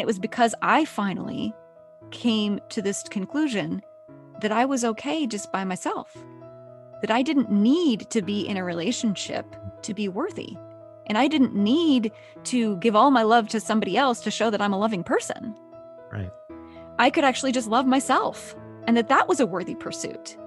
And it was because I finally came to this conclusion that I was okay just by myself, that I didn't need to be in a relationship to be worthy. And I didn't need to give all my love to somebody else to show that I'm a loving person. Right. I could actually just love myself, and that was a worthy pursuit.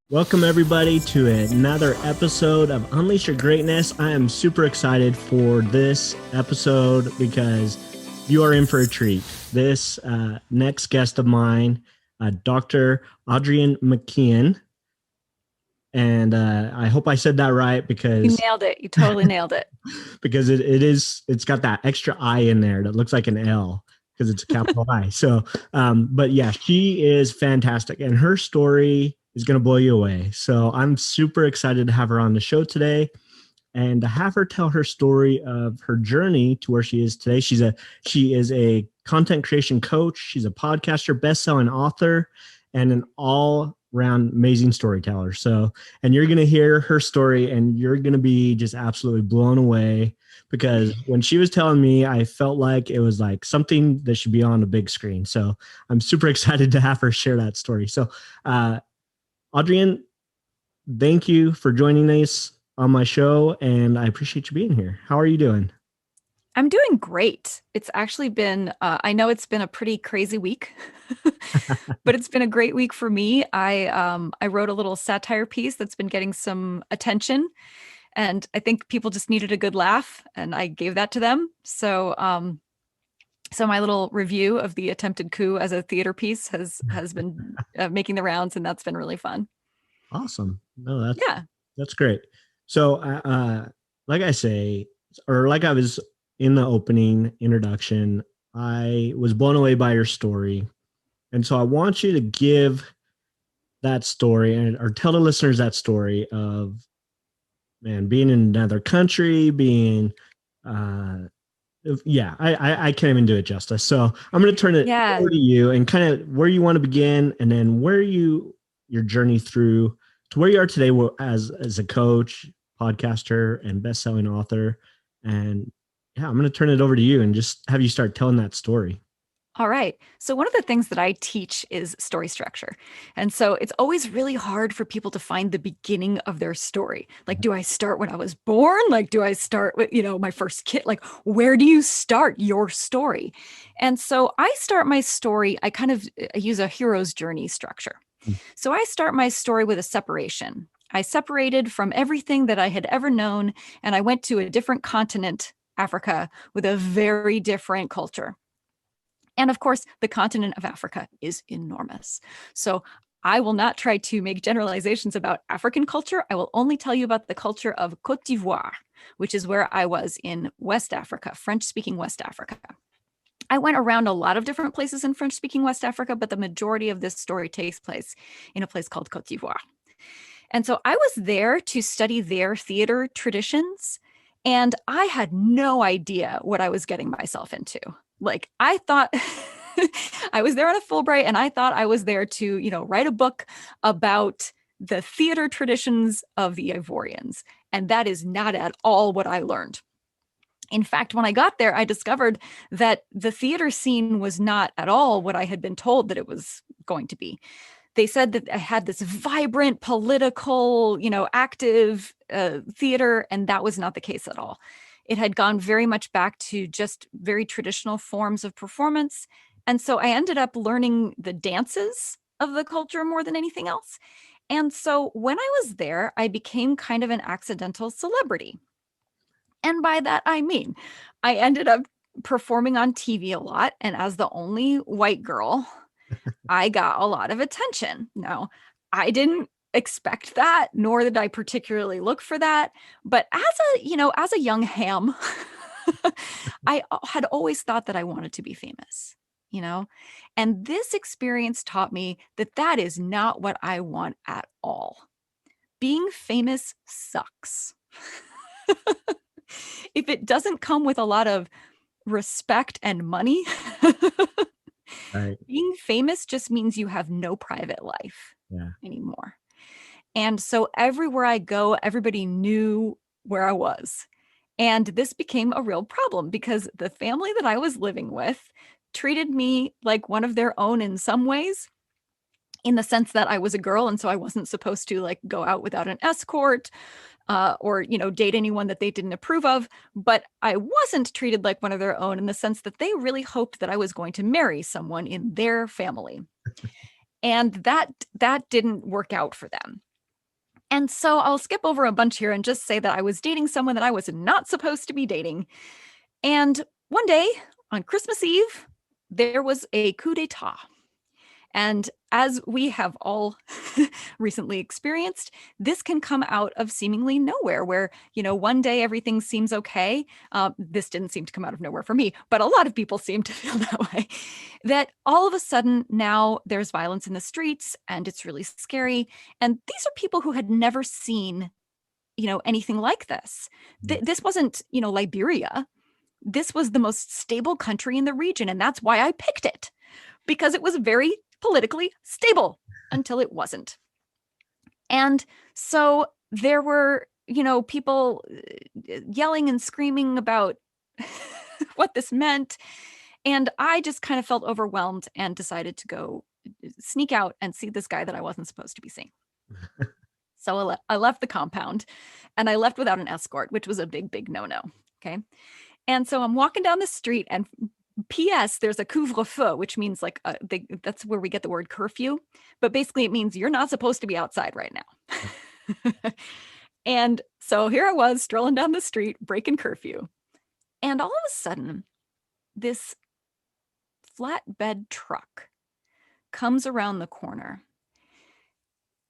Welcome everybody to another episode of Unleash Your Greatness. I am super excited for this episode because you are in for a treat. This next guest of mine, Dr. Adrienne MacIain. And I hope I said that right because you nailed it. You totally nailed it. Because it's got that extra I in there that looks like an L because it's a capital I. So, but yeah, she is fantastic, and her story is going to blow you away. So I'm super excited to have her on the show today and to have her tell her story of her journey to where she is today. She is a content creation coach. She's a podcaster, best-selling author, and an all-round amazing storyteller. So, and you're going to hear her story and you're going to be just absolutely blown away because when she was telling me, I felt like it was like something that should be on a big screen. So I'm super excited to have her share that story. So, Adrienne, thank you for joining us on my show, and I appreciate you being here. How are you doing? I'm doing great. It's actually been, I know it's been a pretty crazy week, but it's been a great week for me. I wrote a little satire piece that's been getting some attention, and I think people just needed a good laugh, and I gave that to them. So my little review of the attempted coup as a theater piece has been making the rounds, and that's been really fun. Awesome. No, that's great. So, like I say, or like I was in the opening introduction, I was blown away by your story. And so I want you to give that story or tell the listeners that story of, man, being in another country, being, I can't even do it justice. So I'm going to turn it over to you and kind of where you want to begin and then where your journey through to where you are today as a coach, podcaster, and best-selling author. And yeah, I'm going to turn it over to you and just have you start telling that story. All right. So one of the things that I teach is story structure. And so it's always really hard for people to find the beginning of their story. Like, do I start when I was born? Like, do I start with, my first kid? Like, where do you start your story? And so I start my story, I use a hero's journey structure. So I start my story with a separation. I separated from everything that I had ever known, and I went to a different continent, Africa, with a very different culture. And of course, the continent of Africa is enormous. So I will not try to make generalizations about African culture. I will only tell you about the culture of Côte d'Ivoire, which is where I was in West Africa, French-speaking West Africa. I went around a lot of different places in French-speaking West Africa, but the majority of this story takes place in a place called Côte d'Ivoire. And so I was there to study their theater traditions, and I had no idea what I was getting myself into. Like, I thought I was there on a Fulbright, and I thought I was there to, write a book about the theater traditions of the Ivorians. And that is not at all what I learned. In fact, when I got there, I discovered that the theater scene was not at all what I had been told that it was going to be. They said that I had this vibrant, political, active theater, and that was not the case at all. It had gone very much back to just very traditional forms of performance. And so I ended up learning the dances of the culture more than anything else. And so when I was there, I became kind of an accidental celebrity. And by that, I mean, I ended up performing on TV a lot. And as the only white girl, I got a lot of attention. Now, I didn't expect that, nor did I particularly look for that. But as a young ham, I had always thought that I wanted to be famous. you know? And this experience taught me that that is not what I want at all. Being famous sucks. If it doesn't come with a lot of respect and money, Right. being famous just means you have no private life Yeah. anymore. And so everywhere I go, everybody knew where I was. And this became a real problem because the family that I was living with treated me like one of their own in some ways, in the sense that I was a girl and so I wasn't supposed to like go out without an escort, or date anyone that they didn't approve of. But I wasn't treated like one of their own in the sense that they really hoped that I was going to marry someone in their family, and that didn't work out for them. And so I'll skip over a bunch here and just say that I was dating someone that I was not supposed to be dating. And one day on Christmas Eve, there was a coup d'etat. And as we have all recently experienced, this can come out of seemingly nowhere, where, one day everything seems okay. This didn't seem to come out of nowhere for me, but a lot of people seem to feel that way. That all of a sudden now there's violence in the streets and it's really scary. And these are people who had never seen, anything like this. This wasn't, Liberia. This was the most stable country in the region. And that's why I picked it, because it was very politically stable until it wasn't. And so there were, people yelling and screaming about what this meant. And I just kind of felt overwhelmed and decided to go sneak out and see this guy that I wasn't supposed to be seeing. So I left the compound, and I left without an escort, which was a big, big no-no. Okay. And so I'm walking down the street, and P.S. there's a couvre-feu, which means like that's where we get the word curfew. But basically it means you're not supposed to be outside right now. And so here I was strolling down the street, breaking curfew. And all of a sudden, this flatbed truck comes around the corner.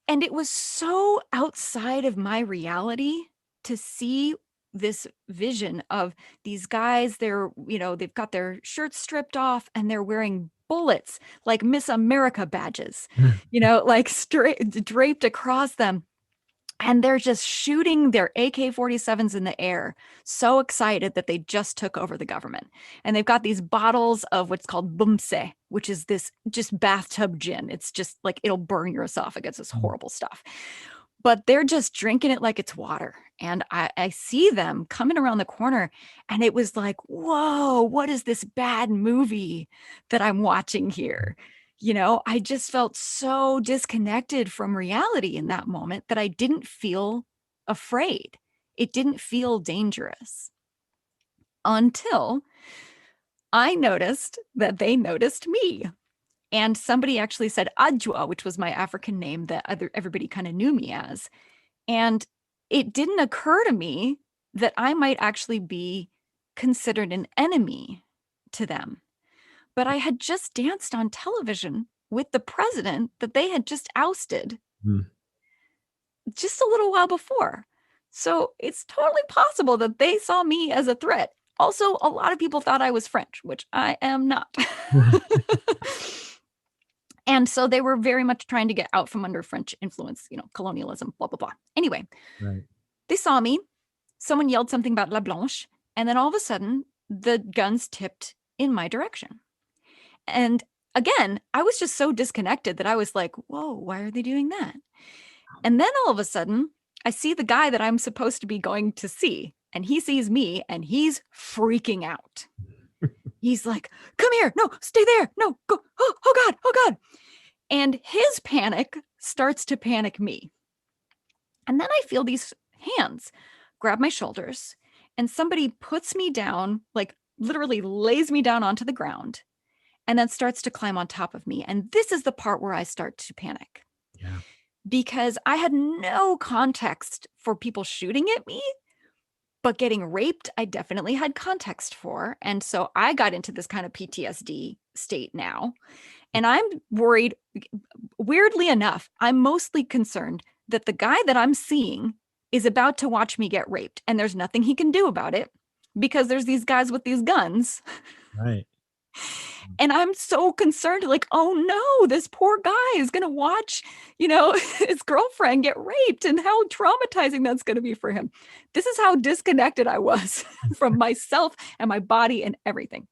And it was so outside of my reality to see this vision of these guys. They've got their shirts stripped off and they're wearing bullets like Miss America badges, like draped across them. And they're just shooting their AK-47s in the air, so excited that they just took over the government. And they've got these bottles of what's called bumse, which is this just bathtub gin. It's just like it'll burn your esophagus. It's horrible stuff. But they're just drinking it like it's water. And I see them coming around the corner, and it was like, whoa, what is this bad movie that I'm watching here? I just felt so disconnected from reality in that moment that I didn't feel afraid. It didn't feel dangerous until I noticed that they noticed me. And somebody actually said Adjua, which was my African name that everybody kind of knew me as. And it didn't occur to me that I might actually be considered an enemy to them. But I had just danced on television with the president that they had just ousted just a little while before. So it's totally possible that they saw me as a threat. Also, a lot of people thought I was French, which I am not. And so they were very much trying to get out from under French influence, colonialism, blah, blah, blah. Anyway, Right. They saw me. Someone yelled something about La Blanche. And then all of a sudden, the guns tipped in my direction. And again, I was just so disconnected that I was like, whoa, why are they doing that? And then all of a sudden, I see the guy that I'm supposed to be going to see, and he sees me and he's freaking out. He's like, come here. No, stay there. No, go. Oh God. Oh God. And his panic starts to panic me. And then I feel these hands grab my shoulders, and somebody puts me down, like literally lays me down onto the ground, and then starts to climb on top of me. And this is the part where I start to panic. Yeah. Because I had no context for people shooting at me, but getting raped, I definitely had context for. And so I got into this kind of PTSD state now. And I'm worried, weirdly enough, I'm mostly concerned that the guy that I'm seeing is about to watch me get raped. And there's nothing he can do about it because there's these guys with these guns. Right. And I'm so concerned, like, oh no, this poor guy is going to watch, his girlfriend get raped and how traumatizing that's going to be for him. This is how disconnected I was from myself and my body and everything.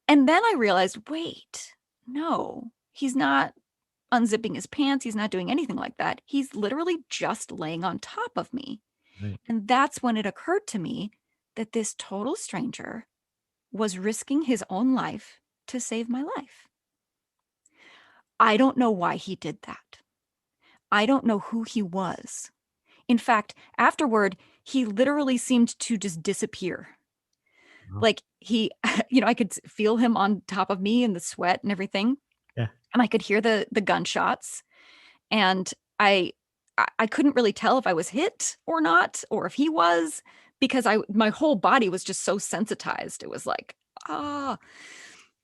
And then I realized, wait, no, he's not unzipping his pants. He's not doing anything like that. He's literally just laying on top of me. Right. And that's when it occurred to me that this total stranger was risking his own life to save my life. I don't know why he did that. I don't know who he was. In fact, afterward, he literally seemed to just disappear. Wow. Like he, I could feel him on top of me and the sweat and everything. Yeah. And I could hear the gunshots. And I couldn't really tell if I was hit or not, or if he was, because my whole body was just so sensitized. It was like, ah.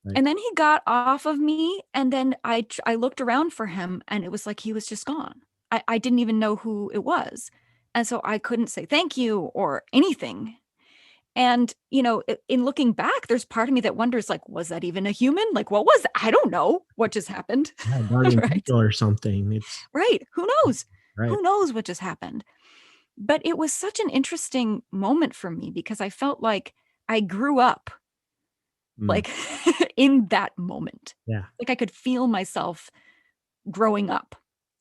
Right. And then he got off of me, and then I looked around for him, and it was like he was just gone. I didn't even know who it was. And so I couldn't say thank you or anything. And, in looking back, there's part of me that wonders, like, was that even a human? Like, what was that? I don't know what just happened. Yeah, guardian Right. angel or something. It's Right. Who knows? right. Who knows what just happened? But it was such an interesting moment for me because I felt like I grew up Mm. like in that moment. Yeah. Like I could feel myself growing up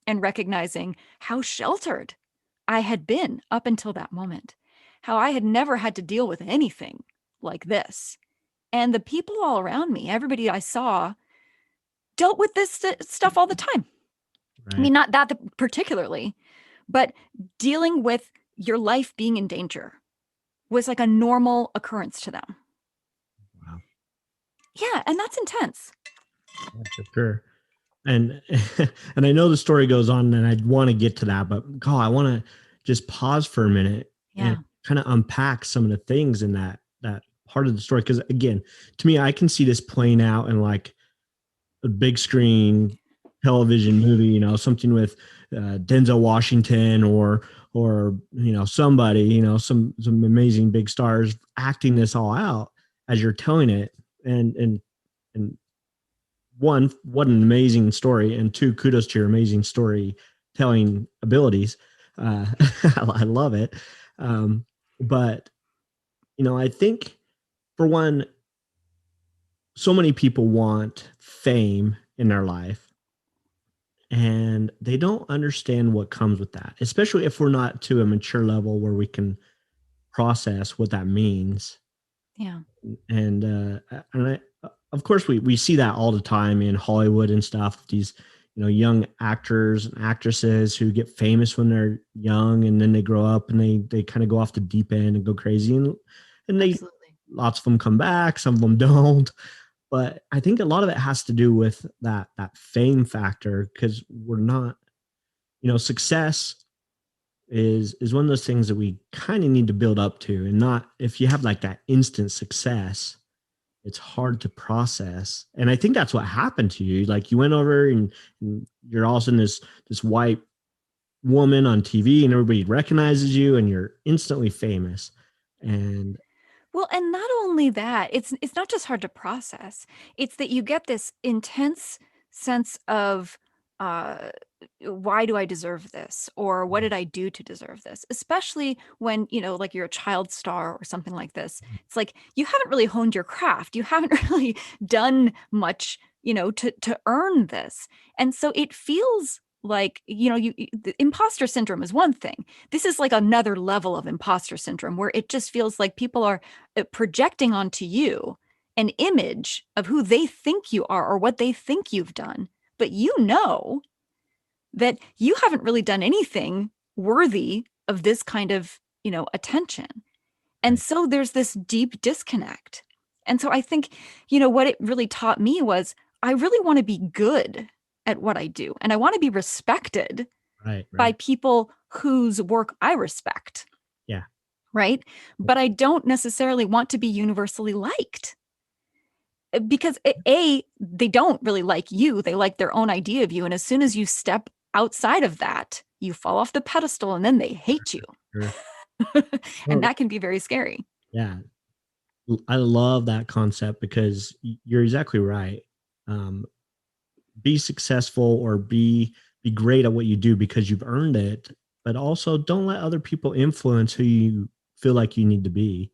and recognizing how sheltered I had been up until that moment, how I had never had to deal with anything like this. And the people all around me, everybody I saw, dealt with this stuff all the time. I Right. mean, not that particularly, but dealing with your life being in danger was like a normal occurrence to them. Wow. Yeah, and that's intense. Yeah, for sure. And and I know the story goes on, and I'd want to get to that, but God, I want to just pause for a minute and Yeah, kind of unpack some of the things in that part of the story. Because again, to me, I can see this playing out in like a big screen television movie, something with Denzel Washington or somebody, some amazing big stars acting this all out as you're telling it, and one, what an amazing story, and two, kudos to your amazing storytelling abilities. I love it. But I think for one, so many people want fame in their life, and they don't understand what comes with that, especially if we're not to a mature level where we can process what that means. yeah, Of course, we see that all the time in Hollywood and stuff. These young actors and actresses who get famous when they're young, and then they grow up and they kind of go off the deep end and go crazy, and they absolutely. lots of them come back, some of them don't. But I think a lot of it has to do with that fame factor, because we're not, success is one of those things that we kind of need to build up to, and not, if you have like that instant success, it's hard to process. And I think that's what happened to you. Like you went over, and you're all of a sudden this white woman on TV, and everybody recognizes you, and you're instantly famous. And Well, and not only that, it's not just hard to process. It's that you get this intense sense of uh why do I deserve this? Or what did I do to deserve this? Especially when, like you're a child star or something like this. It's like you haven't really honed your craft. You haven't really done much, to earn this. And so it feels like, the imposter syndrome is one thing. This is like another level of imposter syndrome where it just feels like people are projecting onto you an image of who they think you are or what they think you've done. But that you haven't really done anything worthy of this kind of, attention. And right, so there's this deep disconnect. And so I think, what it really taught me was I really want to be good at what I do. And I want to be respected right, by right, people whose work I respect. yeah, Right. But I don't necessarily want to be universally liked because they don't really like you. They like their own idea of you. And as soon as you step outside of that, you fall off the pedestal and then they hate you. sure. And Well, that can be very scary. yeah. I love that concept because you're exactly right. Um, be successful or be great at what you do because you've earned it, but also don't let other people influence who you feel like you need to be.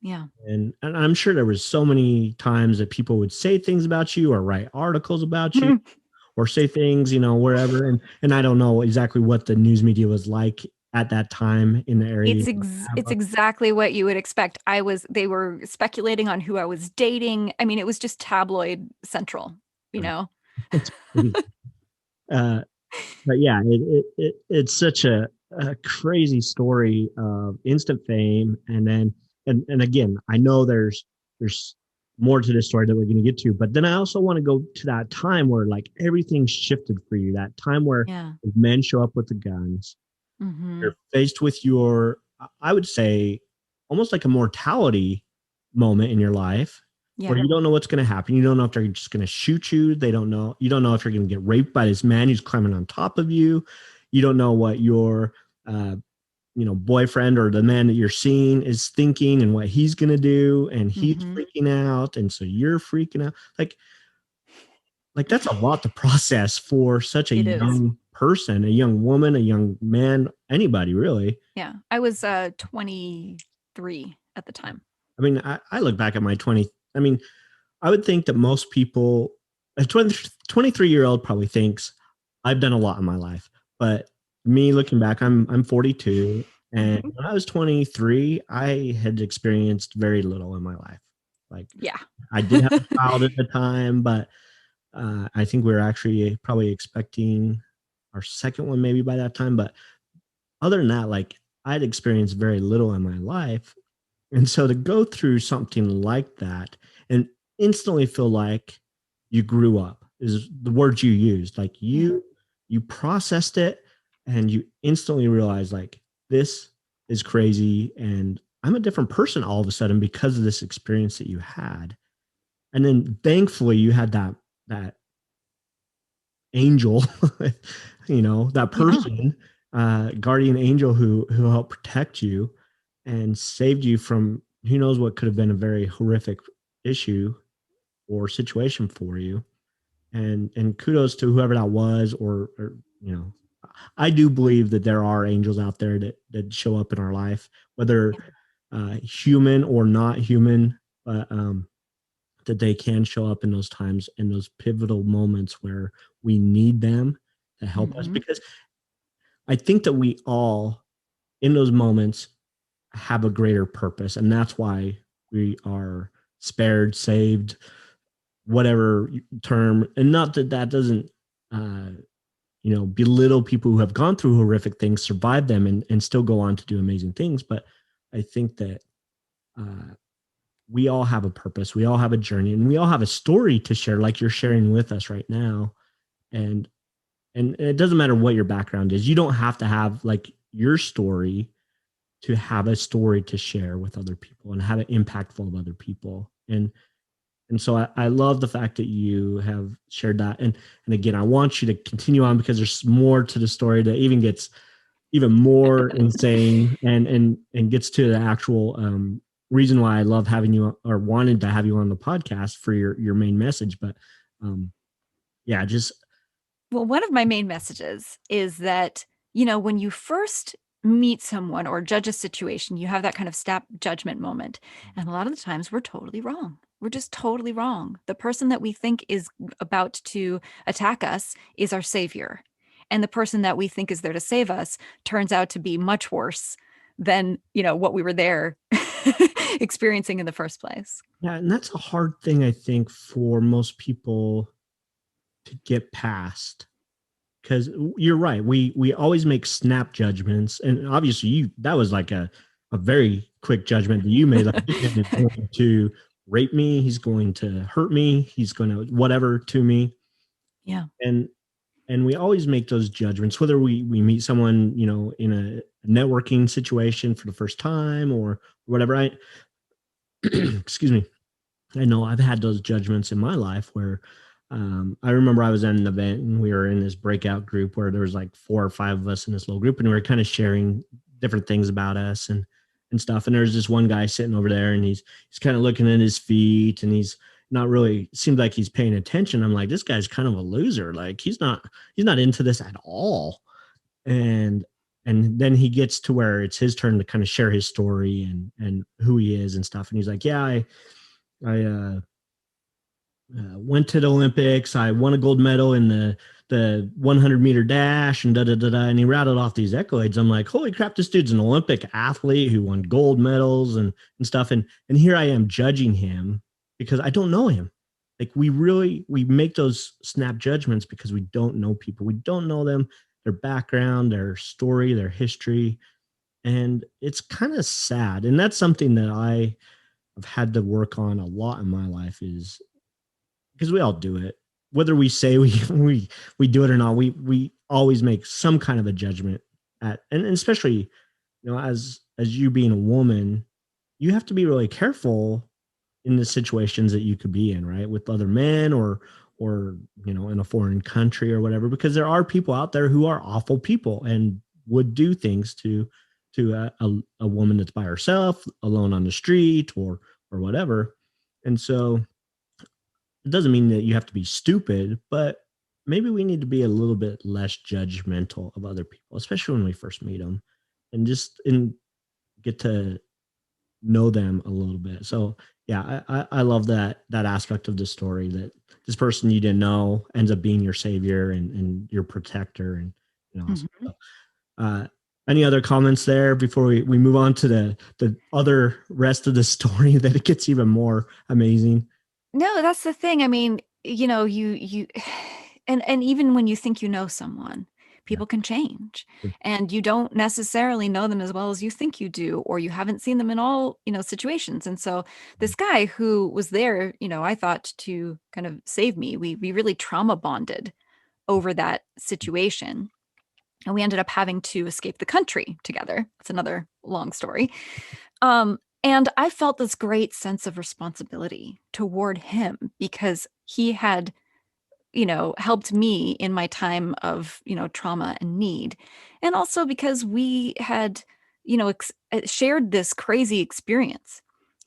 Yeah. And I'm sure there was so many times that people would say things about you or write articles about you or say things, wherever. And I don't know exactly what the news media was like at that time in the area. It's exactly what you would expect. They were speculating on who I was dating. I mean, it was just tabloid central, you know? It's crazy. Uh, but yeah, it's such a crazy story of instant fame. And then, and again, I know there's more to this story that we're going to get to, but then I also want to go to that time where like everything shifted for you, that time where Yeah. men show up with the guns. Hmm. You're faced with your, I would say, almost like a mortality moment in your life where Yeah. you don't know what's going to happen. You don't know if they're just going to shoot you. They don't know. You don't know if you're going to get raped by this man who's climbing on top of you. You don't know what your, uh, boyfriend or the man that you're seeing is thinking and what he's going to do. And he's Hmm. freaking out. And so you're freaking out. Like that's a lot to process for such a It is. young person, a young woman, a young man, anybody really. Yeah. I was 23 at the time. I mean, I look back at my 20. I mean, I would think that most people, a 23-year-old probably thinks I've done a lot in my life. But me looking back, I'm 42. And Mhm. when I was 23, I had experienced very little in my life. Like Yeah. I did have a child at the time, but I think we were actually probably expecting our second one maybe by that time. But other than that, like I'd experienced very little in my life. And so to go through something like that and instantly feel like you grew up is the word you used. Like Yeah. you processed it and you instantly realized like this is crazy and I'm a different person all of a sudden because of this experience that you had. And then thankfully you had that angel, that Yeah. person, guardian angel who helped protect you and saved you from who knows what could have been a very horrific issue or situation for you. And kudos to whoever that was, or I do believe that there are angels out there that show up in our life, whether human or not human, but that they can show up in those times, in those pivotal moments where we need them to help us. Hmm. Because I think that we all, in those moments, have a greater purpose. And that's why we are spared, saved, whatever term. And not that that doesn't, belittle people who have gone through horrific things, survive them, and still go on to do amazing things. But I think that uh, we all have a purpose, we all have a journey, and we all have a story to share, like you're sharing with us right now. And and it doesn't matter what your background is. You don't have to have like your story to have a story to share with other people and have it impactful of other people. And so I love the fact that you have shared that. And again, I want you to continue on because there's more to the story that even gets even more insane and gets to the actual reason why I love having you or wanted to have you on the podcast for your main message. But um, yeah, just Well, one of my main messages is that, when you first meet someone or judge a situation, you have that kind of snap judgment moment. And a lot of the times we're totally wrong. We're just totally wrong. The person that we think is about to attack us is our savior. And the person that we think is there to save us turns out to be much worse than, what we were there experiencing in the first place. yeah, and that's a hard thing I think for most people to get past because you're right. We always make snap judgments, and obviously you that was like a very quick judgment that you made. Like this man is going to rape me, he's going to hurt me, he's going to whatever to me, Yeah. and we always make those judgments whether we meet someone in a networking situation for the first time or whatever. I excuse me. I know I've had those judgments in my life where I remember I was at an event and we were in this breakout group where there was like 4 or 5 of us in this little group and we were kind of sharing different things about us and stuff. And there's this one guy sitting over there, and he's kind of looking at his feet, and he's not really seems like he's paying attention. I'm like, this guy's kind of a loser. Like he's not into this at all. And then he gets to where it's his turn to kind of share his story and who he is and stuff. And he's like, yeah, I went to the Olympics. I won a gold medal in the 100-meter dash and da da da da. And he rattled off these accolades. I'm like, holy crap, this dude's an Olympic athlete who won gold medals and stuff. And here I am judging him because I don't know him. Like we make those snap judgments because we don't know people. We don't know them, their background, their story, their history, and it's kind of sad. And that's something that I've had to work on a lot in my life is because we all do it, whether we say we do it or not. We always make some kind of a judgment and especially as you being a woman, you have to be really careful in the situations that you could be in, right, with other men or in a foreign country or whatever, because there are people out there who are awful people and would do things to a woman that's by herself, alone on the street or whatever. And so it doesn't mean that you have to be stupid, but maybe we need to be a little bit less judgmental of other people, especially when we first meet them, and get to know them a little bit. So yeah, I love that aspect of the story, that this person you didn't know ends up being your savior and your protector and awesome. Mhm. So, uh, any other comments there before we move on to the other rest of the story that it gets even more amazing? No, that's the thing. I mean, you and even when you think you know someone, Yeah. people can change. Sure. And you don't necessarily know them as well as you think you do, or you haven't seen them in all, situations. And so this guy who was there, I thought to kind of save me, we really trauma bonded over that situation. And we ended up having to escape the country together. It's another long story. And I felt this great sense of responsibility toward him because he had, helped me in my time of, trauma and need. And also because we had, shared this crazy experience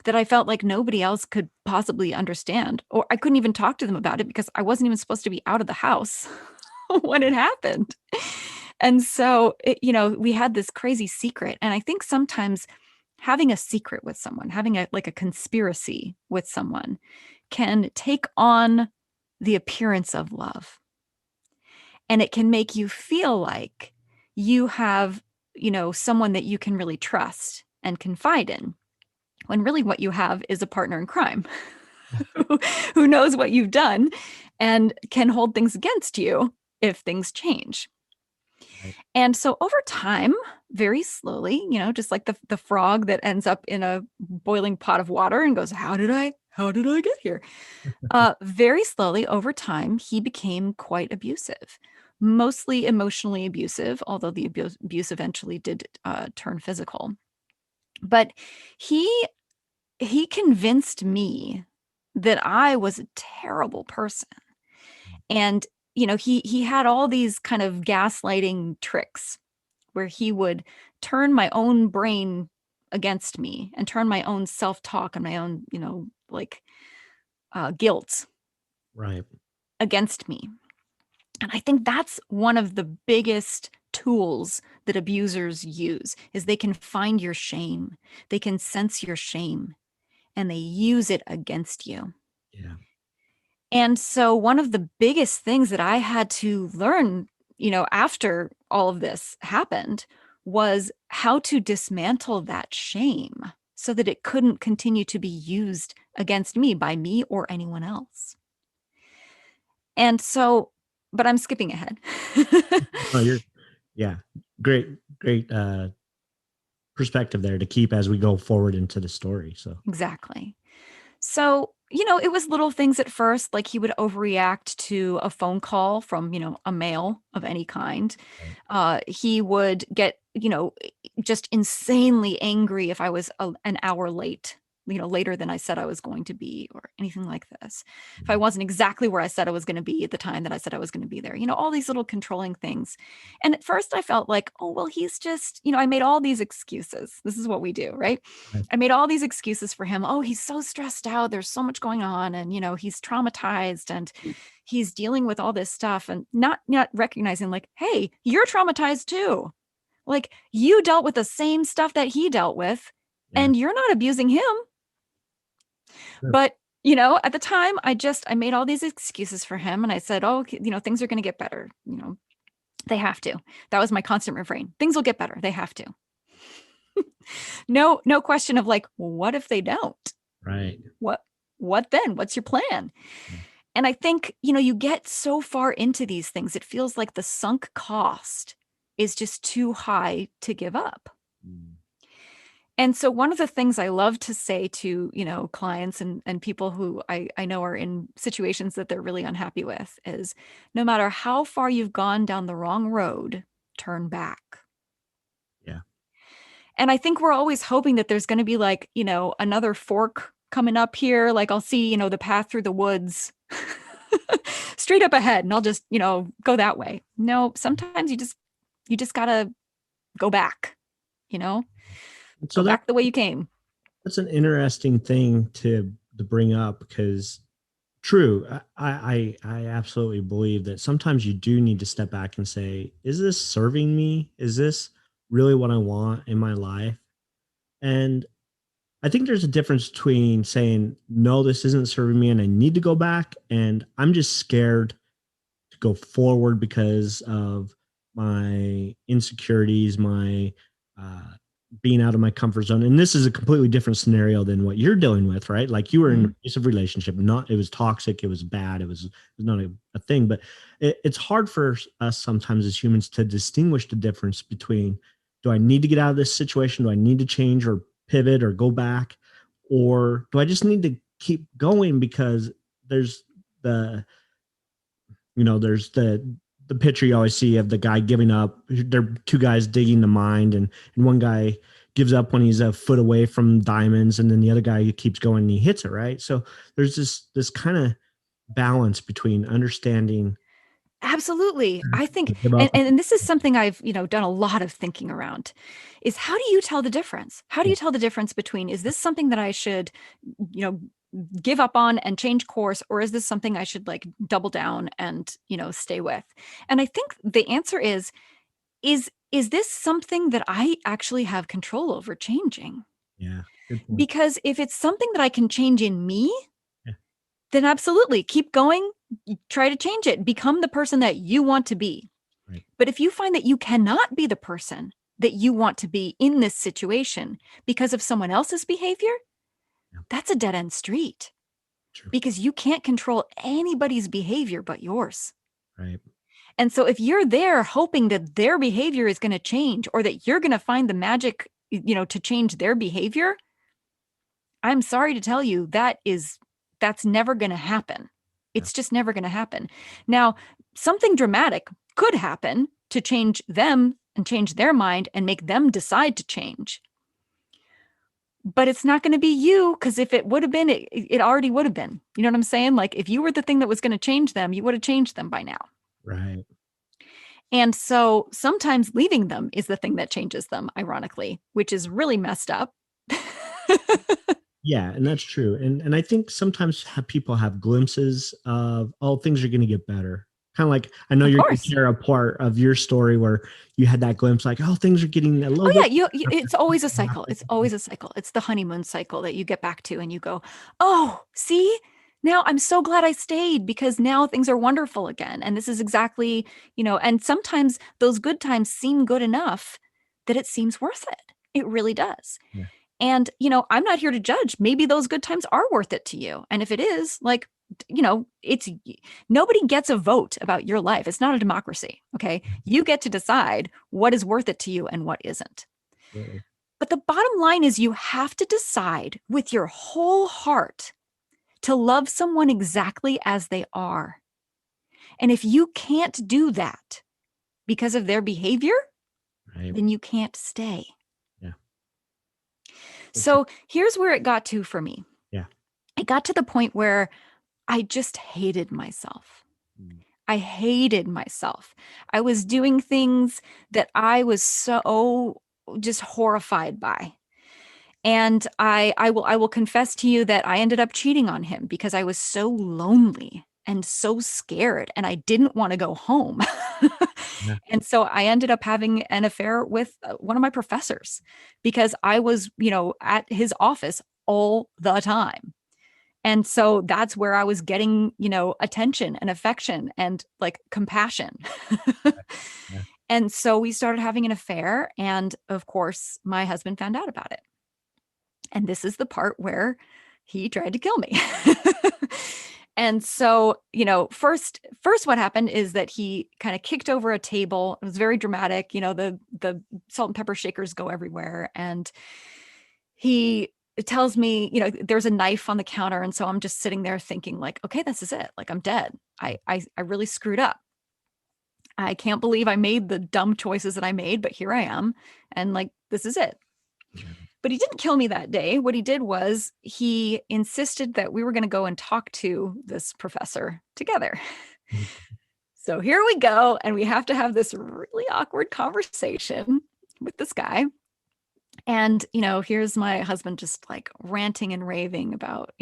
that I felt like nobody else could possibly understand, or I couldn't even talk to them about it because I wasn't even supposed to be out of the house when it happened. And so, we had this crazy secret. And I think sometimes having a secret with someone, having like a conspiracy with someone can take on the appearance of love. And it can make you feel like you have, someone that you can really trust and confide in, when really what you have is a partner in crime who knows what you've done and can hold things against you if things change. Right. And so over time, very slowly, just like the frog that ends up in a boiling pot of water and goes, how did I get here? Very slowly over time, he became quite abusive, mostly emotionally abusive, although the abuse eventually did turn physical. But he he convinced me that I was a terrible person. And he had all these kind of gaslighting tricks where he would turn my own brain against me and turn my own self-talk and my own, like guilt Right. against me. And I think that's one of the biggest tools that abusers use is they can find your shame. They can sense your shame and they use it against you. Yeah. And so one of the biggest things that I had to learn, after all of this happened was how to dismantle that shame so that it couldn't continue to be used against me by me or anyone else. And so, but I'm skipping ahead. Oh, yeah, great, great perspective there to keep as we go forward into the story. So Exactly. So, it was little things at first, like he would overreact to a phone call from, a male of any kind. right. He would get, just insanely angry if I was an hour late later than I said I was going to be, or anything like this. If I wasn't exactly where I said I was going to be at the time that I said I was going to be there, all these little controlling things. And at first I felt like, oh, well, he's just, I made all these excuses. This is what we do, right? Right. I made all these excuses for him. Oh, he's so stressed out. There's so much going on. And, he's traumatized and he's dealing with all this stuff, and not recognizing like, hey, you're traumatized too. Like, you dealt with the same stuff that he dealt with, Yeah. and you're not abusing him. Sure. But, at the time, I made all these excuses for him, and I said, oh, things are going to get better. They have to. That was my constant refrain. Things will get better. They have to. No question of like, well, what if they don't? Right. What then? What's your plan? And I think, you get so far into these things, it feels like the sunk cost is just too high to give up. And so one of the things I love to say to, clients and people who I know are in situations that they're really unhappy with is, no matter how far you've gone down the wrong road, turn back. Yeah. And I think we're always hoping that there's going to be like, another fork coming up here. Like, I'll see, the path through the woods straight up ahead, and I'll just, go that way. No, sometimes you just gotta go back, So go back the way you came. that's an interesting thing to bring up, because true, I absolutely believe that sometimes you do need to step back and say, is this serving me? Is this really what I want in my life? And I think there's a difference between saying, no, this isn't serving me and I need to go back, and I'm just scared to go forward because of my insecurities, my uh, being out of my comfort zone. And this is a completely different scenario than what you're dealing with, right? Like, you were in an abusive relationship, not, it was toxic, it was bad, it was not a thing. But it's hard for us sometimes as humans to distinguish the difference between, do I need to get out of this situation? Do I need to change or pivot or go back? Or do I just need to keep going because there's the there's the picture you always see of the guy giving up. There are two guys digging the mine, and one guy gives up when he's a foot away from diamonds, and then the other guy keeps going and he hits it, right? So there's this kind of balance between understanding. Absolutely. I think, Give and, up. and this is something I've, done a lot of thinking around, is how do you tell the difference? How do you tell the difference between, is this something that I should, you know, give up on and change course, or is this something I should like double down and, stay with? And I think the answer is this something that I actually have control over changing? Yeah, good point. Because if it's something that I can change in me, Yeah, then absolutely keep going, try to change it, become the person that you want to be. right. But if you find that you cannot be the person that you want to be in this situation because of someone else's behavior, Yeah, that's a dead end street, true. because you can't control anybody's behavior but yours. Right. And so if you're there hoping that their behavior is going to change, or that you're going to find the magic, to change their behavior, I'm sorry to tell you, that's never going to happen. Yeah. It's just never going to happen. Now, something dramatic could happen to change them and change their mind and make them decide to change. But it's not going to be you, because if it would have been, it already would have been. You know what I'm saying? Like, if you were the thing that was going to change them, you would have changed them by now. Right. And so sometimes leaving them is the thing that changes them, ironically, which is really messed up. Yeah, and that's true. And I think sometimes people have glimpses of, oh, things are going to get better. Kind of like, I know Of you're going to course. share a part of your story where you had that glimpse, like, oh, things are getting a little Oh bit yeah, it's always a cycle. better. It's always a cycle. It's the honeymoon cycle that you get back to and you go, "Oh, see? Now I'm so glad I stayed, because now things are wonderful again." And this is exactly, and sometimes those good times seem good enough that it seems worth it. It really does. Yeah. And, I'm not here to judge. Maybe those good times are worth it to you. And if it is, like, it's nobody gets a vote about your life. It's not a democracy. Okay. You get to decide what is worth it to you and what isn't. Absolutely. But the bottom line is, you have to decide with your whole heart to love someone exactly as they are. And if you can't do that because of their behavior, Right. then you can't stay. Yeah. Okay. So here's where it got to for me. Yeah. It got to the point where I just hated myself. Mm. I hated myself. I was doing things that I was so just horrified by. And I will confess to you that I ended up cheating on him because I was so lonely and so scared and I didn't want to go home. Yeah. And so I ended up having an affair with one of my professors because I was, at his office all the time. And so that's where I was getting, attention and affection and like compassion. Yeah. And so we started having an affair. And of course, my husband found out about it. And this is the part where he tried to kill me. And so, first what happened is that he kind of kicked over a table. It was very dramatic. The salt and pepper shakers go everywhere. And he tells me, there's a knife on the counter. And so I'm just sitting there thinking, like, okay, this is it. Like, I'm dead. I really screwed up. I can't believe I made the dumb choices that I made, but here I am. And like, this is it. Yeah. But he didn't kill me that day. What he did was he insisted that we were going to go and talk to this professor together. So here we go. And we have to have this really awkward conversation with this guy. And, here's my husband just like ranting and raving about,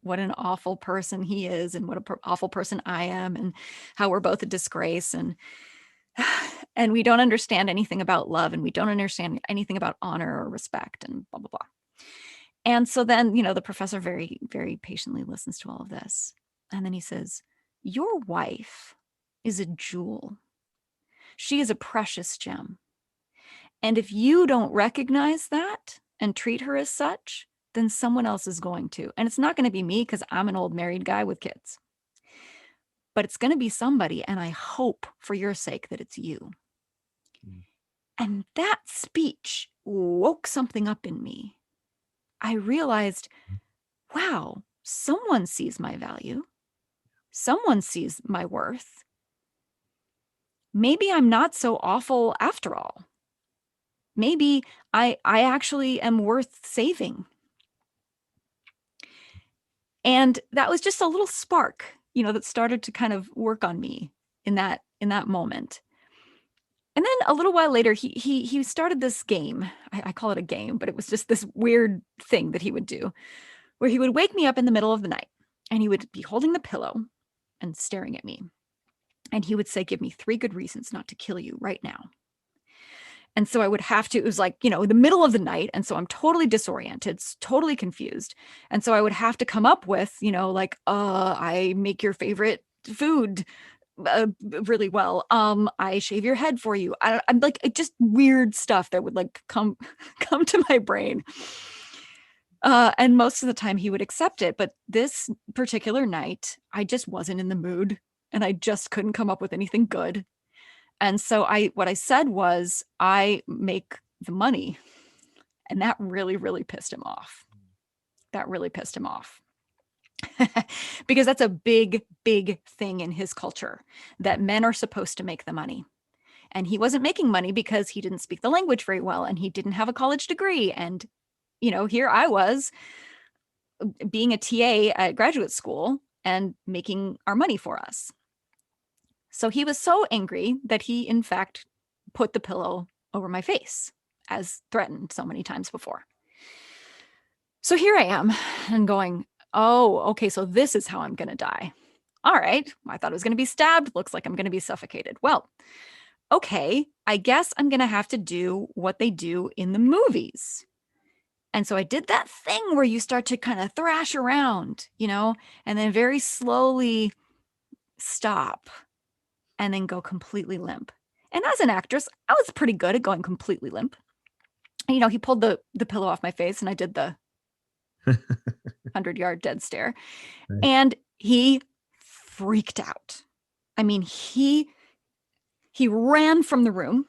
what an awful person he is and what an awful person I am and how we're both a disgrace. And we don't understand anything about love and we don't understand anything about honor or respect and blah, blah, blah. And so then, the professor very, very patiently listens to all of this. And then he says, your wife is a jewel. She is a precious gem. And if you don't recognize that and treat her as such, then someone else is going to. And it's not going to be me because I'm an old married guy with kids. But it's going to be somebody. And I hope for your sake that it's you. Mm. And that speech woke something up in me. I realized, wow, someone sees my value. Someone sees my worth. Maybe I'm not so awful after all. Maybe I actually am worth saving. And that was just a little spark, that started to kind of work on me in that moment. And then a little while later, he started this game. I call it a game, but it was just this weird thing that he would do where he would wake me up in the middle of the night and he would be holding the pillow and staring at me. And he would say, give me 3 good reasons not to kill you right now. And so I would have to, it was like, the middle of the night. And so I'm totally disoriented, totally confused. And so I would have to come up with, like, I make your favorite food really well. I shave your head for you. I'm like, just weird stuff that would like come to my brain. And most of the time he would accept it. But this particular night, I just wasn't in the mood and I just couldn't come up with anything good. And so what I said was, I make the money. And that really, really pissed him off. That really pissed him off. Because that's a big, big thing in his culture that men are supposed to make the money. And he wasn't making money because he didn't speak the language very well and he didn't have a college degree. And, here I was being a TA at graduate school and making our money for us. So he was so angry that he, in fact, put the pillow over my face, as threatened so many times before. So here I am and going, oh, okay, so this is how I'm going to die. All right, I thought I was going to be stabbed. Looks like I'm going to be suffocated. Well, okay, I guess I'm going to have to do what they do in the movies. And so I did that thing where you start to kind of thrash around, and then very slowly stop and then go completely limp. And as an actress, I was pretty good at going completely limp. And, he pulled the pillow off my face and I did the 100-yard dead stare. Right. And he freaked out. I mean, he ran from the room.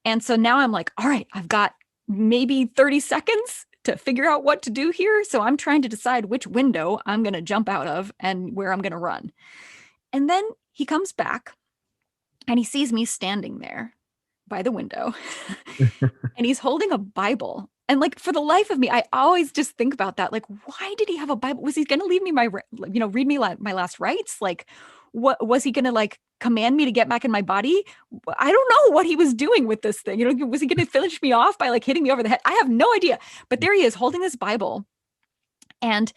And so now I'm like, all right, I've got maybe 30 seconds to figure out what to do here. So I'm trying to decide which window I'm going to jump out of and where I'm going to run. And then he comes back and he sees me standing there by the window and he's holding a Bible. And like for the life of me, I always just think about that. Like, why did he have a Bible? Was he going to leave me read me my last rites? Like, what was he going to like command me to get back in my body? I don't know what he was doing with this thing. Was he going to finish me off by like hitting me over the head? I have no idea. But there he is holding this Bible, and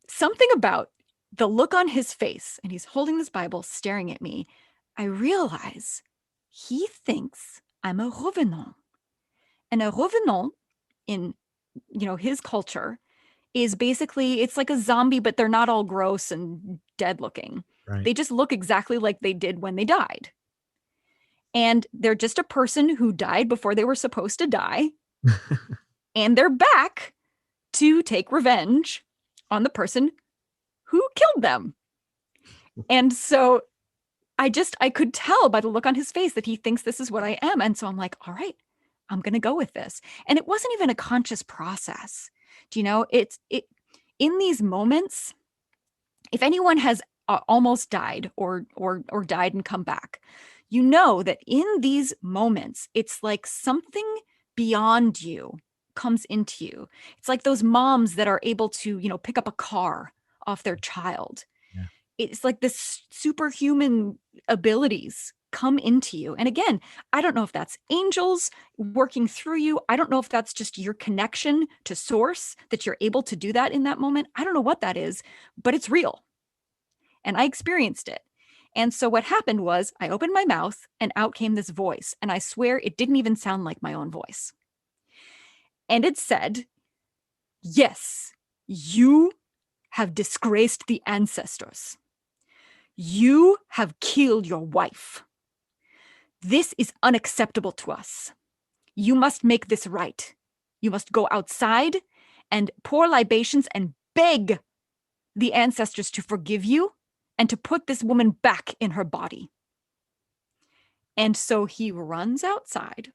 something about the look on his face, and he's holding this Bible staring at me. I realize he thinks I'm a revenant. And a revenant in, his culture is basically, it's like a zombie, but they're not all gross and dead looking. Right. They just look exactly like they did when they died. And they're just a person who died before they were supposed to die. And they're back to take revenge on the person who killed them. And so I could tell by the look on his face that he thinks this is what I am. And so I'm like, all right, I'm going to go with this. And it wasn't even a conscious process. Do you know, in these moments, if anyone has almost died or died and come back, you know that in these moments, it's like something beyond you comes into you. It's like those moms that are able to, pick up a car off their child. Yeah. It's like this superhuman abilities come into you. And again, I don't know if that's angels working through you. I don't know if that's just your connection to source, that you're able to do that in that moment. I don't know what that is, but it's real. And I experienced it. And so what happened was I opened my mouth and out came this voice. And I swear it didn't even sound like my own voice. And it said, yes, you have disgraced the ancestors. You have killed your wife. This is unacceptable to us. You must make this right. You must go outside and pour libations and beg the ancestors to forgive you and to put this woman back in her body. And so he runs outside,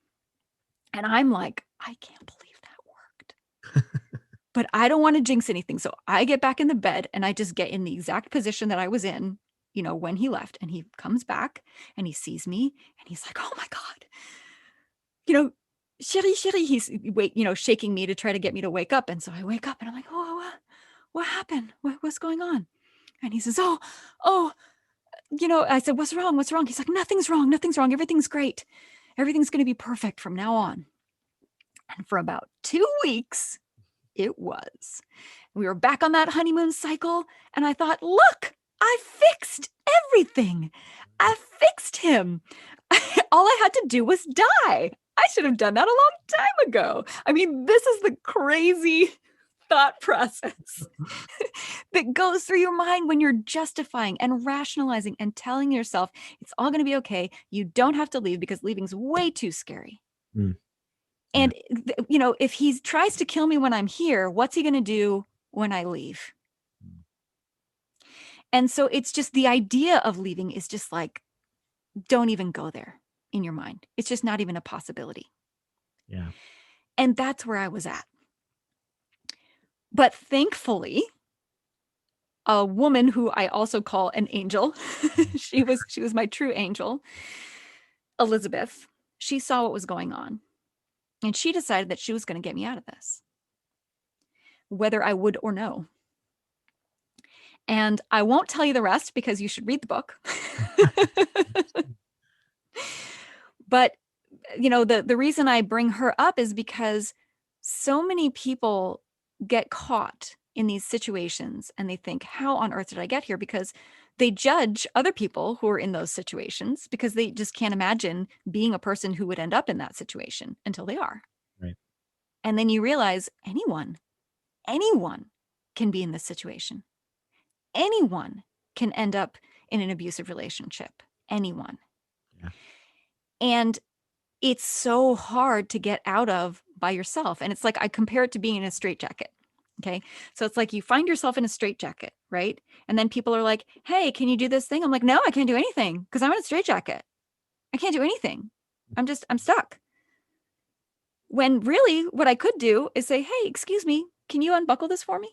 and I'm like, I can't believe that worked. But I don't want to jinx anything. So I get back in the bed and I just get in the exact position that I was in, when he left. And he comes back and he sees me and he's like, oh my God, chérie, he's shaking me to try to get me to wake up. And so I wake up and I'm like, oh, what happened? What's going on? And he says, oh, I said, what's wrong? What's wrong? He's like, nothing's wrong. Nothing's wrong. Everything's great. Everything's going to be perfect from now on. And for about 2 weeks, it was. We were back on that honeymoon cycle. And I thought, look, I fixed everything. I fixed him. All I had to do was die. I should have done that a long time ago. I mean, this is the crazy thought process that goes through your mind when you're justifying and rationalizing and telling yourself it's all going to be okay. You don't have to leave because leaving's way too scary. Mm. And, if he tries to kill me when I'm here, what's he going to do when I leave? And so it's just the idea of leaving is just like, don't even go there in your mind. It's just not even a possibility. Yeah. And that's where I was at. But thankfully, a woman who I also call an angel, she was my true angel, Elizabeth, she saw what was going on. And she decided that she was going to get me out of this, whether I would or no. And I won't tell you the rest because you should read the book. But, the reason I bring her up is because so many people get caught in these situations and they think, how on earth did I get here? Because they judge other people who are in those situations because they just can't imagine being a person who would end up in that situation until they are. Right. And then you realize anyone can be in this situation. Anyone can end up in an abusive relationship. Anyone. Yeah. And it's so hard to get out of by yourself. And it's like, I compare it to being in a straitjacket. Okay. So it's like you find yourself in a straitjacket, right? And then people are like, hey, can you do this thing? I'm like, no, I can't do anything because I'm in a straitjacket. I can't do anything. I'm stuck. When really what I could do is say, hey, excuse me, can you unbuckle this for me?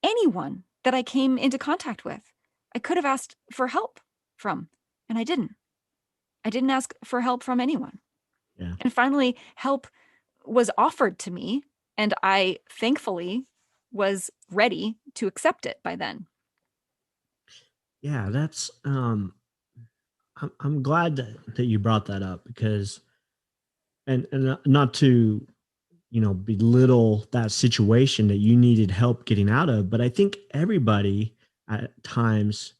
Anyone that I came into contact with, I could have asked for help from, and I didn't. I didn't ask for help from anyone. Yeah. And finally, help was offered to me, and I thankfully was ready to accept it by then. Yeah, that's I'm glad that you brought that up because and not to belittle that situation that you needed help getting out of, but I think everybody at times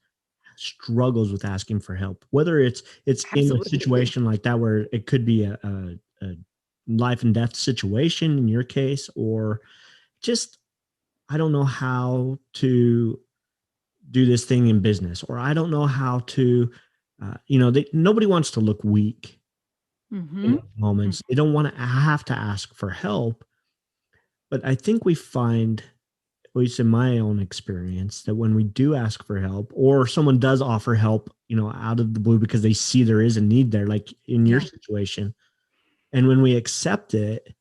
struggles with asking for help, whether it's in a Absolutely. situation like that where it could be a life and death situation in your case, or just I don't know how to do this thing in business, or I don't know how to nobody wants to look weak in Mm-hmm. those moments. They don't want to have to ask for help. But I think we find, at least in my own experience, that when we do ask for help or someone does offer help, out of the blue because they see there is a need there, like in your Yeah. situation, and when we accept it,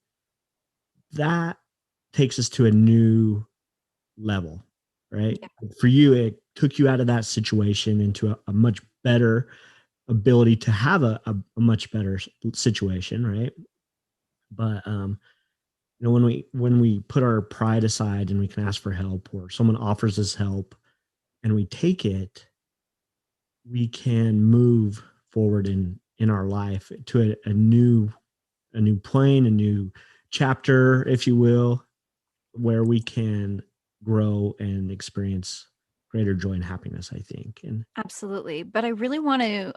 that takes us to a new level, right? Yeah. For you, it took you out of that situation into a much better ability to have a much better situation, right? But when we put our pride aside and we can ask for help, or someone offers us help and we take it, we can move forward in our life to a new plane, a new chapter, if you will, where we can grow and experience greater joy and happiness, I think. And Absolutely. But I really want to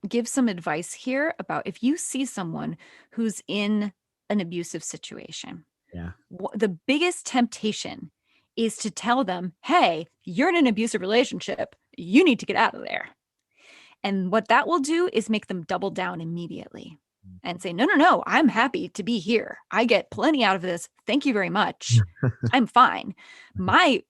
give some advice here about if you see someone who's in an abusive situation, yeah, the biggest temptation is to tell them, hey, you're in an abusive relationship. You need to get out of there. And what that will do is make them double down immediately and say, no, no, no, I'm happy to be here. I get plenty out of this. Thank you very much. I'm fine. My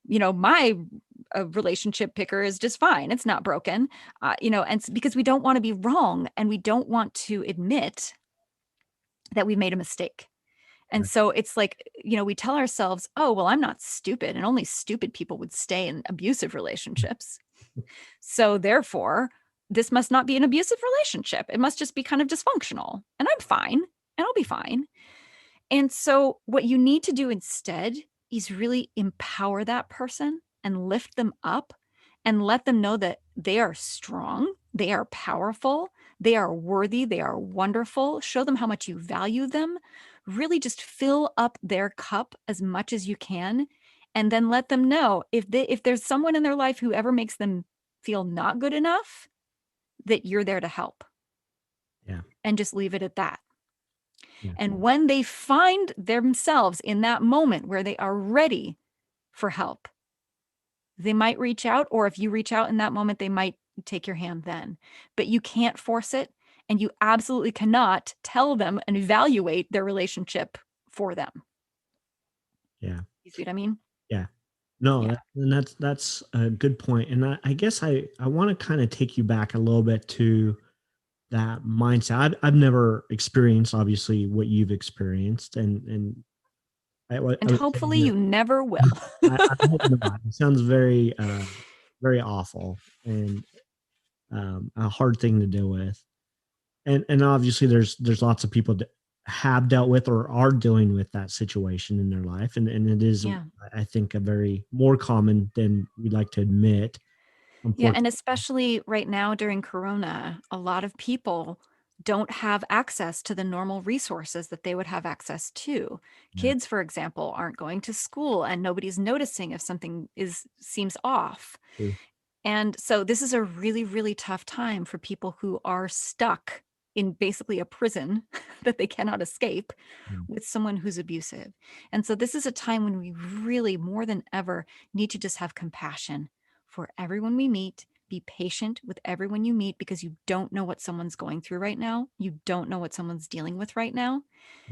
relationship picker is just fine. It's not broken. And because we don't want to be wrong and we don't want to admit that we made a mistake. And yeah, so it's like, we tell ourselves, oh, well, I'm not stupid. And only stupid people would stay in abusive relationships. So therefore, this must not be an abusive relationship. It must just be kind of dysfunctional. And I'm fine. And I'll be fine. And so what you need to do instead is really empower that person and lift them up and let them know that they are strong, they are powerful, they are worthy, they are wonderful. Show them how much you value them. Really just fill up their cup as much as you can, and then let them know if there's someone in their life who ever makes them feel not good enough, that you're there to help, yeah, and just leave it at that. yeah, And when they find themselves in that moment where they are ready for help, they might reach out, or if you reach out in that moment, they might take your hand then. But you can't force it, and you absolutely cannot tell them and evaluate their relationship for them. yeah, You see what I mean? yeah. No, Yeah. and that's a good point. And I guess I want to kind of take you back a little bit to that mindset. I've never experienced obviously what you've experienced, and I And would say hopefully that you never will. I hope not. It sounds very awful and a hard thing to deal with. And obviously there's lots of people that have dealt with or are dealing with that situation in their life, and it is Yeah. I think a very more common than we'd like to admit, Yeah, and unfortunately. especially right now during Corona, a lot of people don't have access to the normal resources that they would have access to. Yeah, Kids, for example, aren't going to school and nobody's noticing if something is seems off. true. And so this is a really, really tough time for people who are stuck in basically a prison that they cannot escape Yeah, with someone who's abusive. And so this is a time when we really, more than ever, need to just have compassion for everyone we meet. Be patient with everyone you meet, because you don't know what someone's going through right now. You don't know what someone's dealing with right now.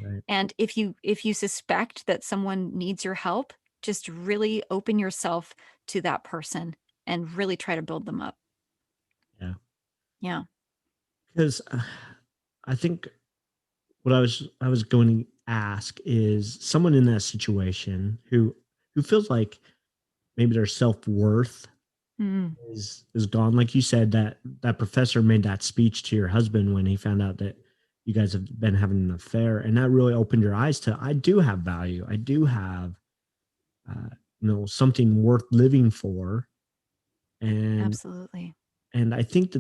right. And if you suspect that someone needs your help, just really open yourself to that person and really try to build them up. Yeah, Yeah. because I think what I was going to ask is someone in that situation who feels like maybe their self-worth Mm. is gone, like you said, that professor made that speech to your husband when he found out that you guys have been having an affair, and that really opened your eyes to, I do have value. I do have, uh, something worth living for. And Absolutely. I think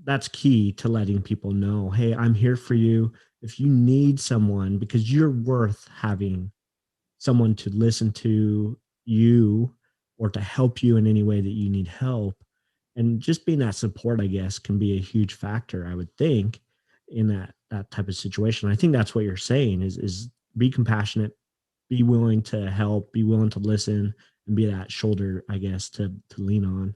that's key to letting people know, hey, I'm here for you. If you need someone, because you're worth having someone to listen to you or to help you in any way that you need help. And just being that support, I guess, can be a huge factor, I would think, in that type of situation. I think that's what you're saying is be compassionate, be willing to help, be willing to listen, and be that shoulder, I guess, to lean on.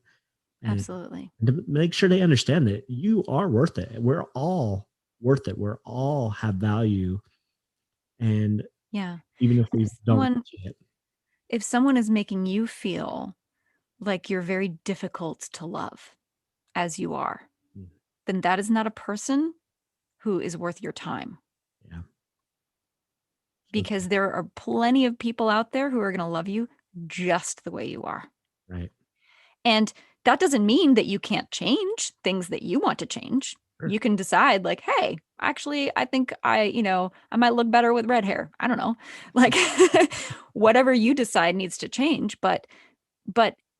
And Absolutely. to make sure they understand that you are worth it. We're all worth it. We're all have value. And Yeah. even if And we don't see it. if someone is making you feel like you're very difficult to love as you are, Mm, then that is not a person who is worth your time, yeah. So true. because there are plenty of people out there who are going to love you just the way you are. Right. And that doesn't mean that you can't change things that you want to change. Sure. You can decide, like, hey, actually, I think I might look better with red hair. I don't know. Like, whatever you decide needs to change, but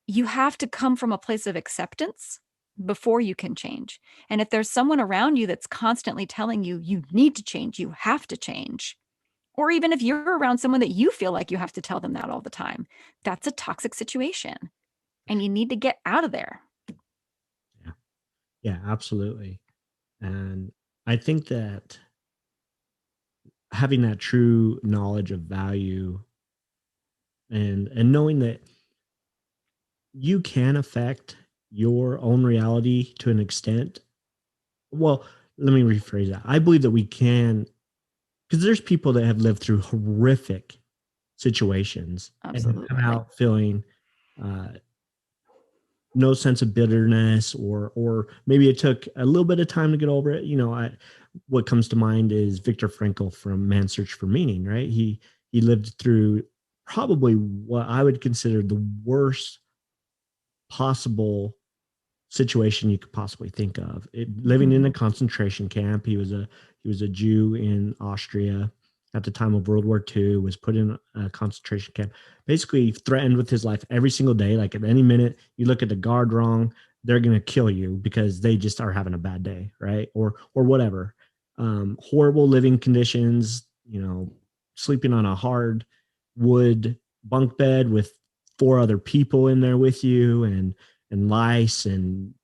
you have to come from a place of acceptance before you can change. And if there's someone around you that's constantly telling you you need to change, you have to change, or even if you're around someone that you feel like you have to tell them that all the time, that's a toxic situation and you need to get out of there. Yeah. Yeah, absolutely. And I think that having that true knowledge of value and knowing that you can affect your own reality to an extent. Well, let me rephrase that. I believe that we can, because there's people that have lived through horrific situations and have come Absolutely. out feeling uh, no sense of bitterness, or maybe it took a little bit of time to get over it. What comes to mind is Viktor Frankl from Man's Search for Meaning, right? He lived through probably what I would consider the worst possible situation you could possibly think of. Living Mm-hmm. in a concentration camp. He was a Jew in Austria at the time of World War II. Was put in a concentration camp. Basically, threatened with his life every single day. Like at any minute, you look at the guard wrong, they're gonna kill you because they just are having a bad day, right? Or whatever. Horrible living conditions. Sleeping on a hard wood bunk bed with four other people in there with you, and lice and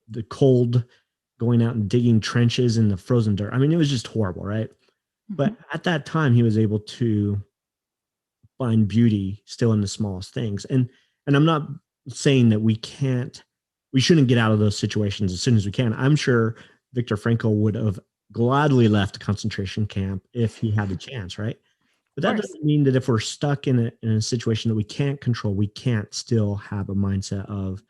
the cold, going out and digging trenches in the frozen dirt. I mean, it was just horrible, right? Mm-hmm. But at that time, he was able to find beauty still in the smallest things. And I'm not saying that we shouldn't get out of those situations as soon as we can. I'm sure Viktor Frankl would have gladly left a concentration camp if he had the chance, right? But Of that course. doesn't mean that if we're stuck in a situation that we can't control, we can't still have a mindset of,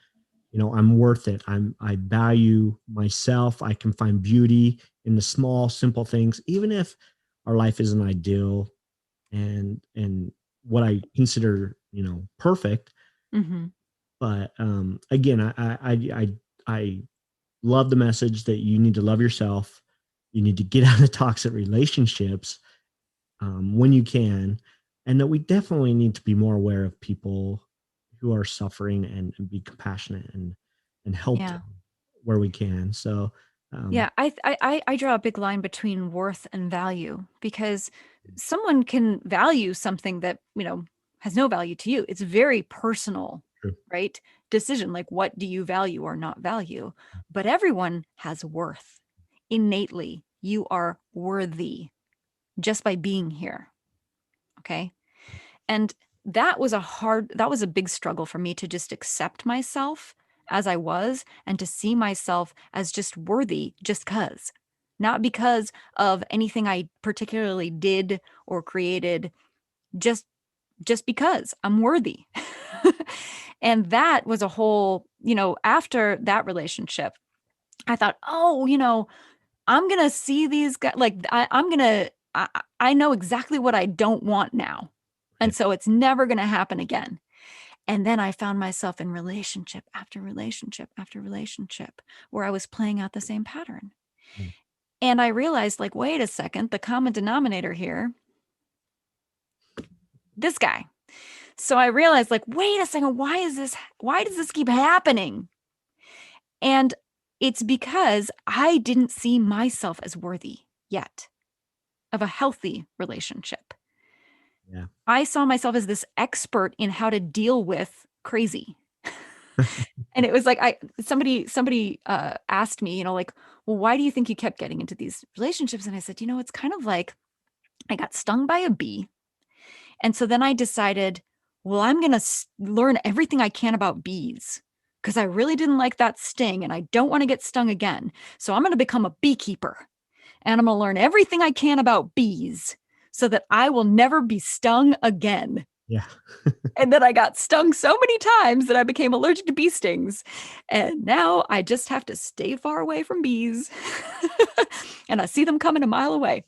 I'm worth it. I value myself. I can find beauty in the small simple things, even if our life isn't ideal and what I consider perfect. Mm-hmm. But again, I love the message that you need to love yourself. You need to get out of toxic relationships when you can, and that we definitely need to be more aware of people who are suffering, and be compassionate and help Yeah. them where we can. So, um, Yeah, I draw a big line between worth and value, because someone can value something that, has no value to you. It's very personal, true. right? Decision, like, what do you value or not value? But everyone has worth. Innately, you are worthy just by being here. Okay? And that was a big struggle for me to just accept myself as I was, and to see myself as just worthy just because. Not because of anything I particularly did or created, just because I'm worthy. And that was a whole, after that relationship, I thought, oh, I'm going to see these guys, like I'm going to I know exactly what I don't want now. And Right. so it's never going to happen again. And then I found myself in relationship after relationship after relationship where I was playing out the same pattern. Mm. And I realized, like, wait a second, the common denominator here, this guy. So I realized, like, wait a second, why does this keep happening? And it's because I didn't see myself as worthy yet of a healthy relationship. Yeah. I saw myself as this expert in how to deal with crazy. And it was like somebody asked me, like, well, why do you think you kept getting into these relationships? And I said, it's kind of like I got stung by a bee. And so then I decided, well, I'm going to learn everything I can about bees because I really didn't like that sting and I don't want to get stung again. So I'm going to become a beekeeper and I'm going to learn everything I can about bees so that I will never be stung again. Yeah. And then I got stung so many times that I became allergic to bee stings. And now I just have to stay far away from bees. And I see them coming a mile away,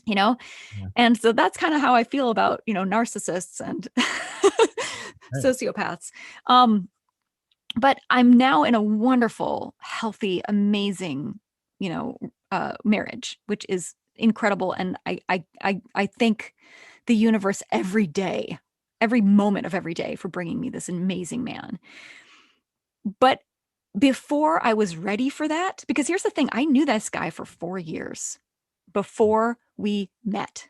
you know? Yeah. And so that's kind of how I feel about, narcissists and Right. sociopaths. But I'm now in a wonderful, healthy, amazing, marriage, which is incredible. And I thank the universe every day, every moment of every day for bringing me this amazing man. But before I was ready for that, because here's the thing, I knew this guy for 4 years before we met.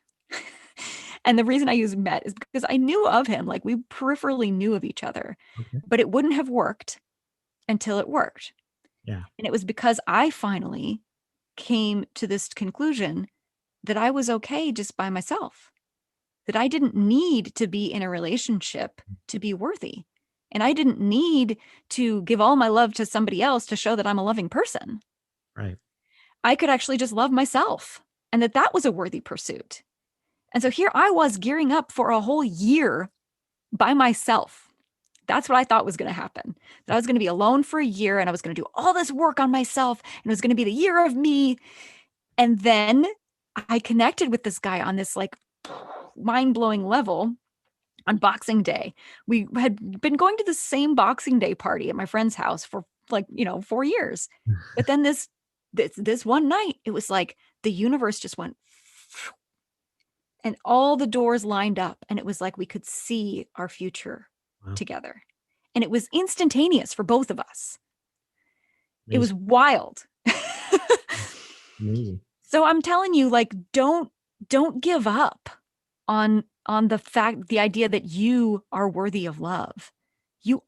And the reason I use met is because I knew of him, like we peripherally knew of each other, Okay. but it wouldn't have worked until it worked. Yeah. And it was because I finally came to this conclusion that I was okay just by myself, that I didn't need to be in a relationship to be worthy. And I didn't need to give all my love to somebody else to show that I'm a loving person. Right. I could actually just love myself and that was a worthy pursuit. And so here I was gearing up for a whole year by myself. That's what I thought was going to happen. That I was going to be alone for a year and I was going to do all this work on myself and it was going to be the year of me. And then I connected with this guy on this like mind-blowing level on Boxing Day. We had been going to the same Boxing Day party at my friend's house for like, 4 years. But then this one night, it was like the universe just went and all the doors lined up and it was like we could see our future Wow. together. And it was instantaneous for both of us. It was Amazing. wild. Amazing. So I'm telling you, like, don't give up on the idea that you are worthy of love. You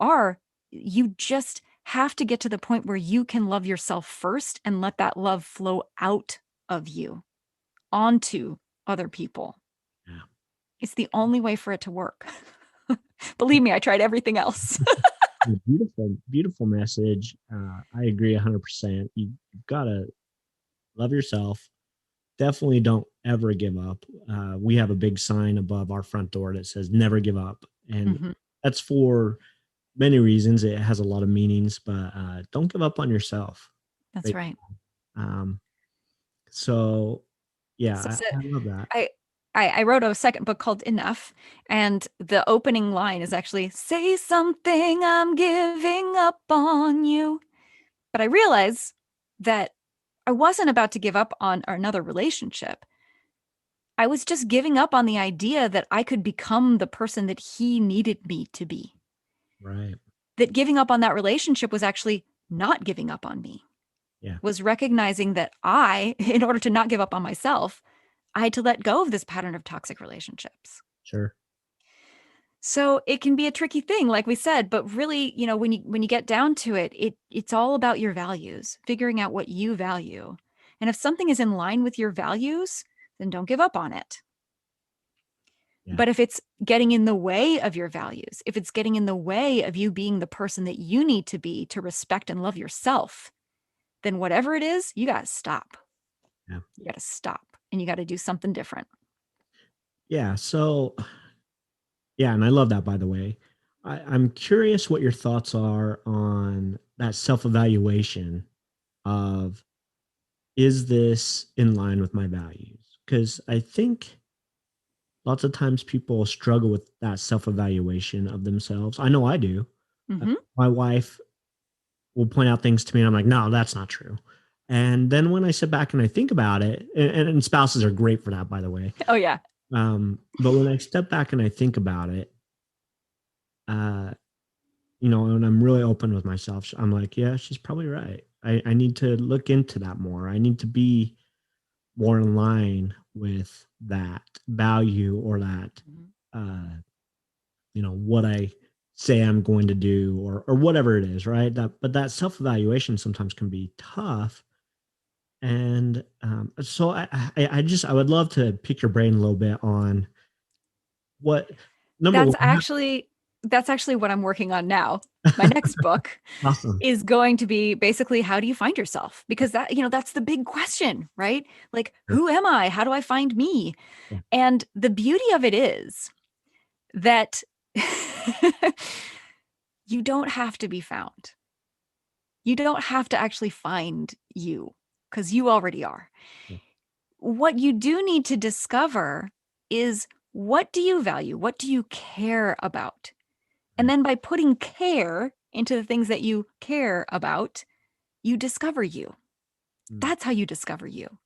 just have to get to the point where you can love yourself first and let that love flow out of you onto other people. Yeah. It's the only way for it to work. Believe me, I tried everything else. Beautiful, beautiful message. I agree 100%. You've got to love yourself. Definitely don't ever give up. We have a big sign above our front door that says never give up. And Mm-hmm. that's for many reasons. It has a lot of meanings, but don't give up on yourself. That's Right. right. Um, so, yeah, So, I love that. I, I wrote a second book called Enough, and the opening line is actually, say something, I'm giving up on you. But I realized that I wasn't about to give up on another relationship. I was just giving up on the idea that I could become the person that he needed me to be. Right. That giving up on that relationship was actually not giving up on me, Yeah. was recognizing that in order to not give up on myself, I had to let go of this pattern of toxic relationships. Sure. So it can be a tricky thing, like we said, but really, when you get down to it, it's all about your values, figuring out what you value. And if something is in line with your values, then don't give up on it. Yeah. But if it's getting in the way of your values, if it's getting in the way of you being the person that you need to be to respect and love yourself, then whatever it is, you got to stop. Yeah. You got to stop and you got to do something different. Yeah. So, yeah, and I love that, by the way. I'm curious what your thoughts are on that self evaluation of, is this in line with my values? Because I think lots of times people struggle with that self evaluation of themselves. I know I do. Mm-hmm. My wife will point out things to me, and I'm like, no, that's not true. And then when I sit back and I think about it, and spouses are great for that, by the way. Oh yeah. But when I step back and I think about it, uh, and I'm really open with myself, I'm like, yeah, she's probably right. I need to look into that more. I need to be more in line with that value or that, Mhm. uh, what I say I'm going to do or whatever it is, right? But that self evaluation sometimes can be tough. And so I would love to pick your brain a little bit on what number That's one. actually that's actually what I'm working on now. My next book Awesome. is going to be basically how do you find yourself? Because that's the big question, right? Like, Sure. who am I? How do I find me? Yeah. And the beauty of it is that you don't have to be found. You don't have to actually find you because you already are. Yeah. What you do need to discover is what do you value? What do you care about? And Right. then by putting care into the things that you care about, you discover you. Mm. That's how you discover you,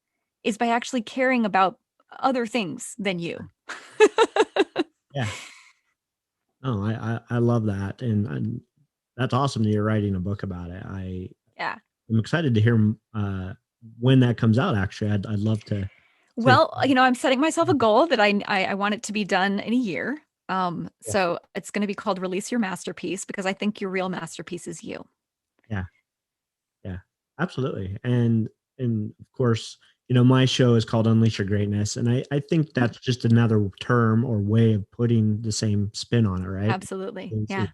is by actually caring about other things than you. Yeah. Oh, I love that, and that's awesome that you're writing a book about it. Yeah. I'm excited to hear when that comes out. Actually, I'd love to. Well, I'm setting myself a goal that I want it to be done in a year. Yeah, So it's going to be called Release Your Masterpiece because I think your real masterpiece is you. yeah, yeah, absolutely. And of course, my show is called Unleash Your Greatness, and I think that's just another term or way of putting the same spin on it, right? Absolutely. Is Yeah.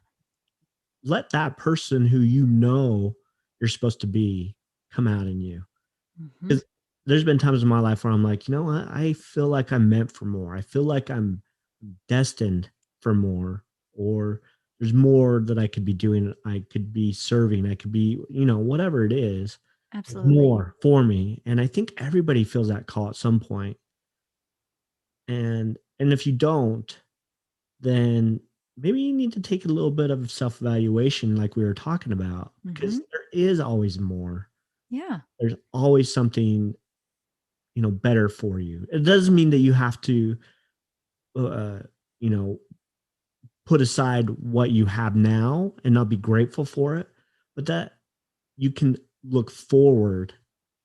let that person who you're supposed to be come out in you. Hmm. 'Cause there's been times in my life where I'm like, you know what? I feel like I'm meant for more. I feel like I'm destined for more, or there's more that I could be doing. I could be serving. I could be, whatever it is, there's Absolutely. more for me. And I think everybody feels that call at some point. And if you don't, then maybe you need to take a little bit of self-evaluation like we were talking about, Hmm. because there is always more. Yeah. There's always something, better for you. It doesn't mean that you have to uh, you know, put aside what you have now and not be grateful for it, but that you can look forward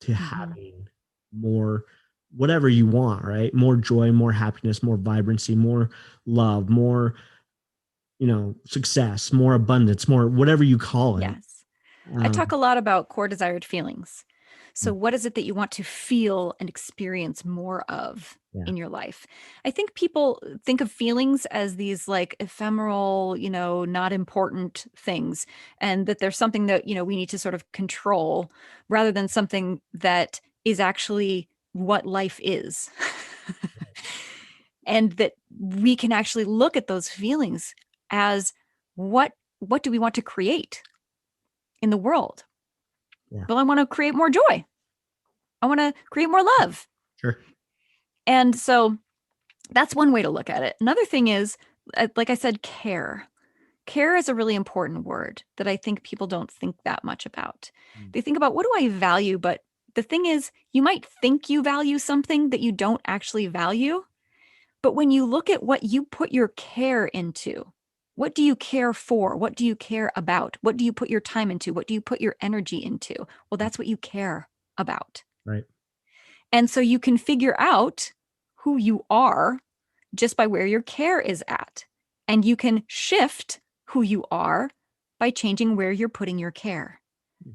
to Hmm. having more, whatever you want, right? More joy, more happiness, more vibrancy, more love, more, success, more abundance, more whatever you call it. Yes. I talk Um, a lot about core desired feelings. So, mm, what is it that you want to feel and experience more of yeah, in your life? I think people think of feelings as these like ephemeral, not important things, and that there's something that, we need to sort of control rather than something that is actually what life is. And that we can actually look at those feelings as what what do we want to create in the world? yeah, Well, I want to create more joy. I want to create more love. sure. And so that's one way to look at it. Another thing is, like I said, care. Care is a really important word that I think people don't think that much about. Mm, They think about what do I value? But the thing is, you might think you value something that you don't actually value. But when you look at what you put your care into, what do you care for? What do you care about? What do you put your time into? What do you put your energy into? Well, that's what you care about. right, And so you can figure out who you are just by where your care is at. And you can shift who you are by changing where you're putting your care.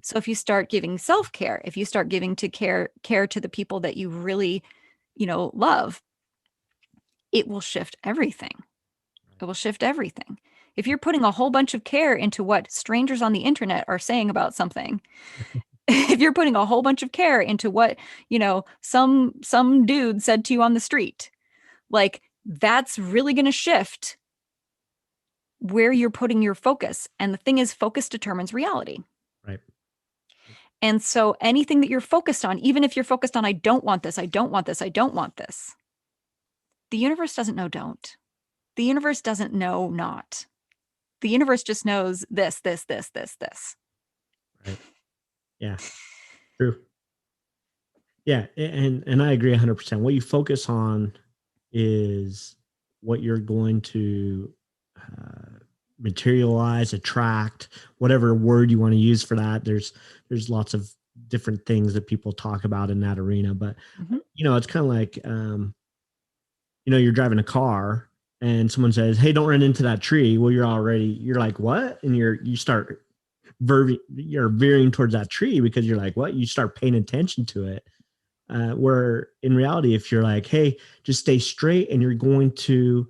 So if you start giving self-care, if you start giving to care to the people that you really, love, it will shift everything. It will shift everything. If you're putting a whole bunch of care into what strangers on the internet are saying about something, if you're putting a whole bunch of care into what, some dude said to you on the street, like that's really going to shift where you're putting your focus. And the thing is, focus determines reality. right, And so anything that you're focused on, even if you're focused on, I don't want this, I don't want this, I don't want this, the universe doesn't know don't. The universe doesn't know not. The universe just knows this, this, this, this, this. right. Yeah, true. Yeah, and I agree 100%. What you focus on is what you're going to materialize, attract, whatever word you want to use for that. There's lots of different things that people talk about in that arena, but Mhm. it's kind of like you're driving a car and someone says, "Hey, don't run into that tree." Well, you're like, "What?" And you start you're veering towards that tree because you're like, "What?" You start paying attention to it. Where in reality, if you're like, "Hey, just stay straight," and you're going to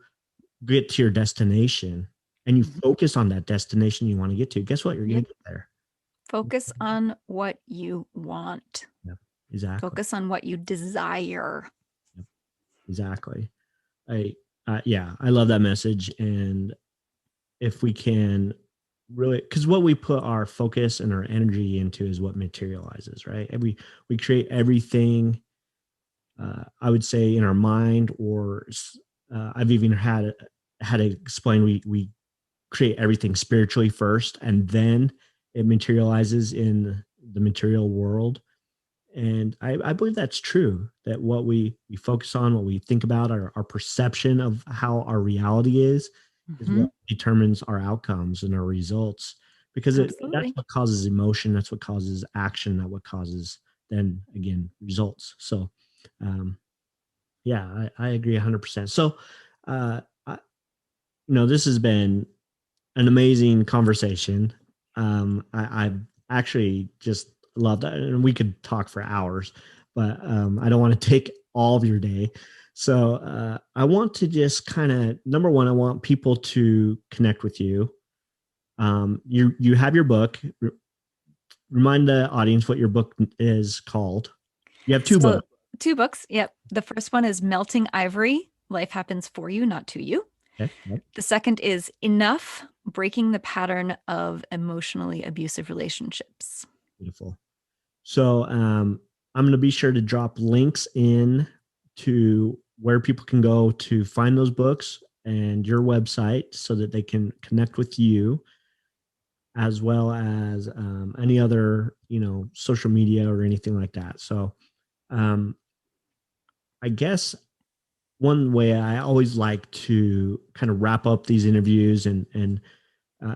get to your destination, and you Mhm. focus on that destination you want to get to, guess what? You're going Yep. to get there. Focus on what you want. Yeah, exactly. Focus on what you desire. Yep, exactly. I, yeah, I love that message. And if we can really, because what we put our focus and our energy into is what materializes, right? And we create everything. I would say in our mind, or I've even had to explain we create everything spiritually first, and then it materializes in the material world. And I believe that's true, that what we focus on, what we think about, our perception of how our reality is Hmm. what determines our outcomes and our results. Because that's Absolutely. what causes emotion, that's what causes action, that what causes then again results. So um, yeah, I agree 100%. So I, this has been an amazing conversation. I actually just love that, and we could talk for hours, but I don't want to take all of your day. So I want to just kind of, number one, I want people to connect with you. You have your book. Remind the audience what your book is called. You have two So, books. two books. Yep. The first one is Melting Ivory: Life Happens for You, Not to You. Okay, yep, The second is Enough: Breaking the Pattern of Emotionally Abusive Relationships. beautiful. So I'm going to be sure to drop links in to where people can go to find those books and your website so that they can connect with you, as well as any other social media or anything like that. So um, I guess one way I always like to kind of wrap up these interviews, and uh,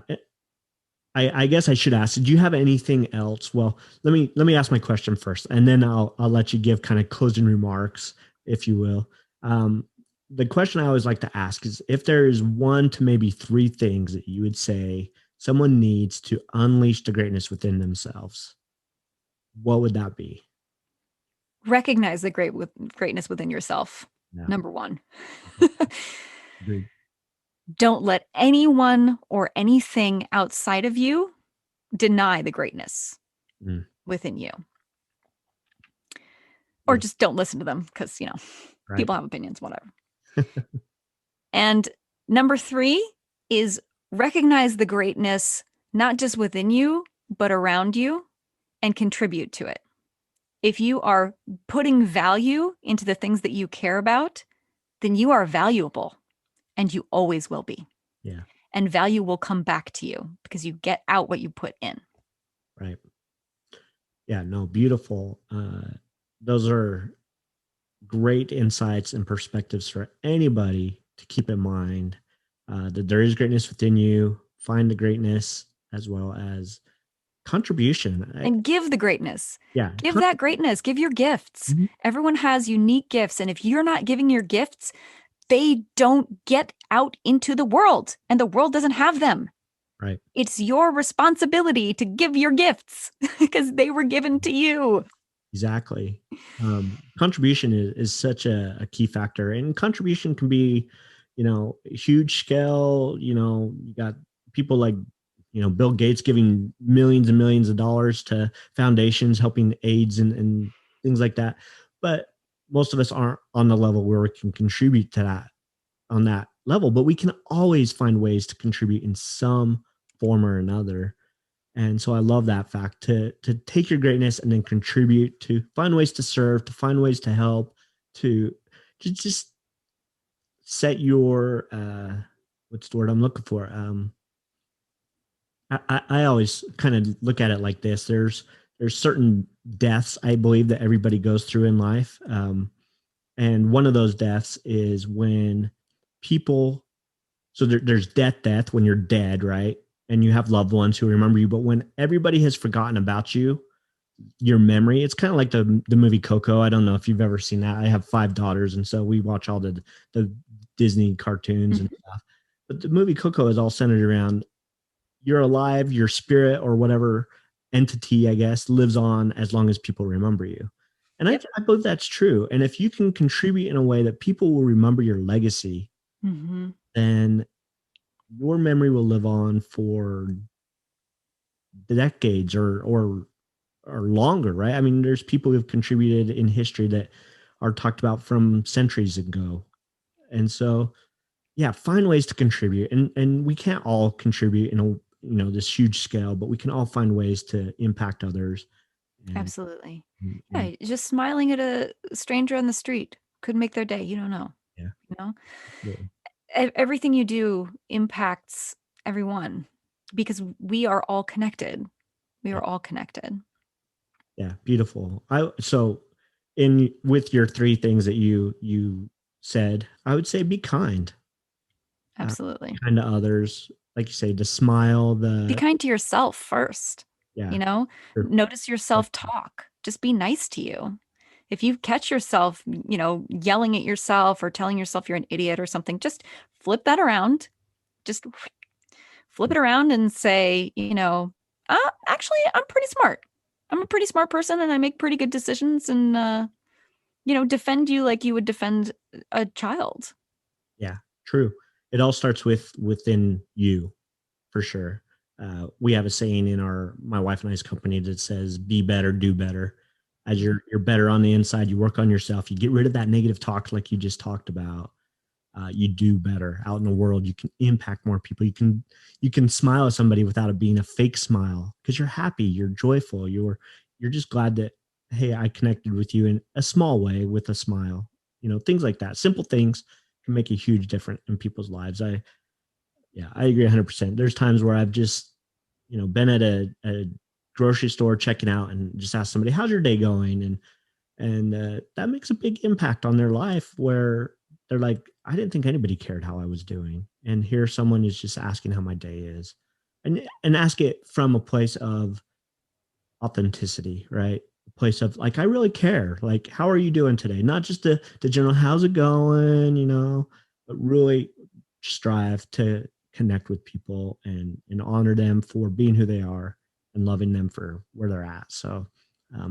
I guess I should ask, do you have anything else? Well, let me ask my question first, and then I'll let you give kind of closing remarks, if you will. Um, the question I always like to ask is, if there is one to maybe three things that you would say someone needs to unleash the greatness within themselves, what would that be? Recognize the greatness within yourself. Yeah, Number one. agreed. Don't let anyone or anything outside of you deny the greatness Mm, within you. Or beautiful. just don't listen to them because, Right. people have opinions, whatever. And number three is recognize the greatness not just within you, but around you, and contribute to it. If you are putting value into the things that you care about, then you are valuable, and you always will be. Yeah. And value will come back to you because you get out what you put in. Right. Yeah. No. Beautiful. Those are great insights and perspectives for anybody to keep in mind, that there is greatness within you. Find the greatness as well as contribution. And give the greatness. Yeah. Give that greatness. Give your gifts. Mhm. Everyone has unique gifts. And if you're not giving your gifts, they don't get out into the world, and the world doesn't have them. Right. It's your responsibility to give your gifts because they were given to you. Exactly. Contribution is such a key factor, and contribution can be, huge scale. You got people like, Bill Gates giving millions and millions of dollars to foundations helping AIDS and things like that. But most of us aren't on the level where we can contribute to that on that level, but we can always find ways to contribute in some form or another. And so I love that fact, to take your greatness and then contribute, to find ways to serve, to find ways to help, to just set your what's the word I'm looking for? I always kind of look at it like this. there's certain deaths I believe that everybody goes through in life. And one of those deaths is when people, so there's death when you're dead, right? And you have loved ones who remember you. But when everybody has forgotten about you, your memory, it's kind of like the movie Coco. I don't know if you've ever seen that. I have 5 daughters, and so we watch all the Disney cartoons and Mhm. stuff. But the movie Coco is all centered around you're alive, your spirit or whatever entity, I guess, lives on as long as people remember you. And Yep. I believe that's true. And if you can contribute in a way that people will remember your legacy, Hmm. then your memory will live on for decades or longer, right? I mean, there's people who've contributed in history that are talked about from centuries ago. And so, yeah, find ways to contribute. And we can't all contribute in a this huge scale, but we can all find ways to impact others and Absolutely. and Yeah, just smiling at a stranger on the street could make their day. You don't know. yeah, You know, absolutely. Everything you do impacts everyone because we are all connected. We Yeah. are all connected. Yeah, beautiful. I so in with your three things that you said, I would say be kind. Be Absolutely. kind to others, like you say, the smile, Be the kind to yourself first. yeah, You know, sure. notice yourself talk. Just be nice to you. If you catch yourself, yelling at yourself or telling yourself you're an idiot or something, just flip that around. Just flip it around and say, actually, I'm pretty smart. I'm a pretty smart person and I make pretty good decisions and, defend you like you would defend a child. Yeah, true. It all starts within you, for sure. We have a saying in our my wife and I's company that says, "Be better, do better." As Mhm. you're better on the inside, you work on yourself. You get rid of that negative talk, like you just talked about. You do better out in the world. You can impact more people. You can smile at somebody without it being a fake smile because you're happy, you're joyful, you're just glad that hey, I connected with you in a small way with a smile. Things like that. Simple things can make a huge difference in people's lives. I agree 100%. There's times where I've just been at a grocery store checking out and just asked somebody, "How's your day going?" And that makes a big impact on their life where they're like, I didn't think anybody cared how I was doing, and here someone is just asking how my day is, and ask it from a place of authenticity, right? A place of like, I really care, like, how are you doing today? Not just the general how's it going, but really strive to connect with people and honor them for being who they are and loving them for where they're at. So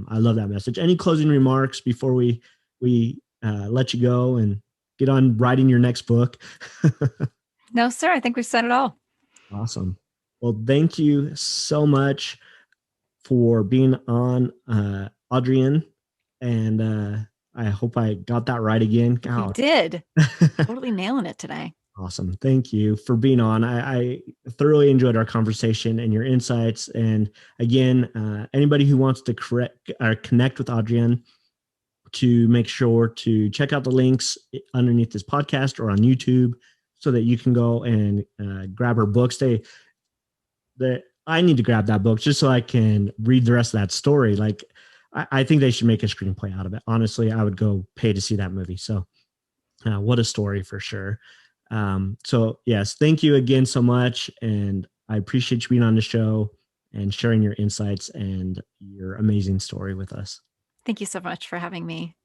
I love that message. Any closing remarks before we let you go and get on writing your next book? No, sir, I think we've said it all. Awesome. Well, thank you so much for being on, Adrienne, and I hope I got that right again. You God. did. Totally nailing it today. Awesome. Thank you for being on. I thoroughly enjoyed our conversation and your insights. And again, anybody who wants to correct or connect with Adrienne, to make sure to check out the links underneath this podcast or on YouTube so that you can go and grab her books. I need to grab that book just so I can read the rest of that story. Like, I think they should make a screenplay out of it. Honestly, I would go pay to see that movie. So, what a story for sure. So, yes, thank you again so much. And I appreciate you being on the show and sharing your insights and your amazing story with us. Thank you so much for having me.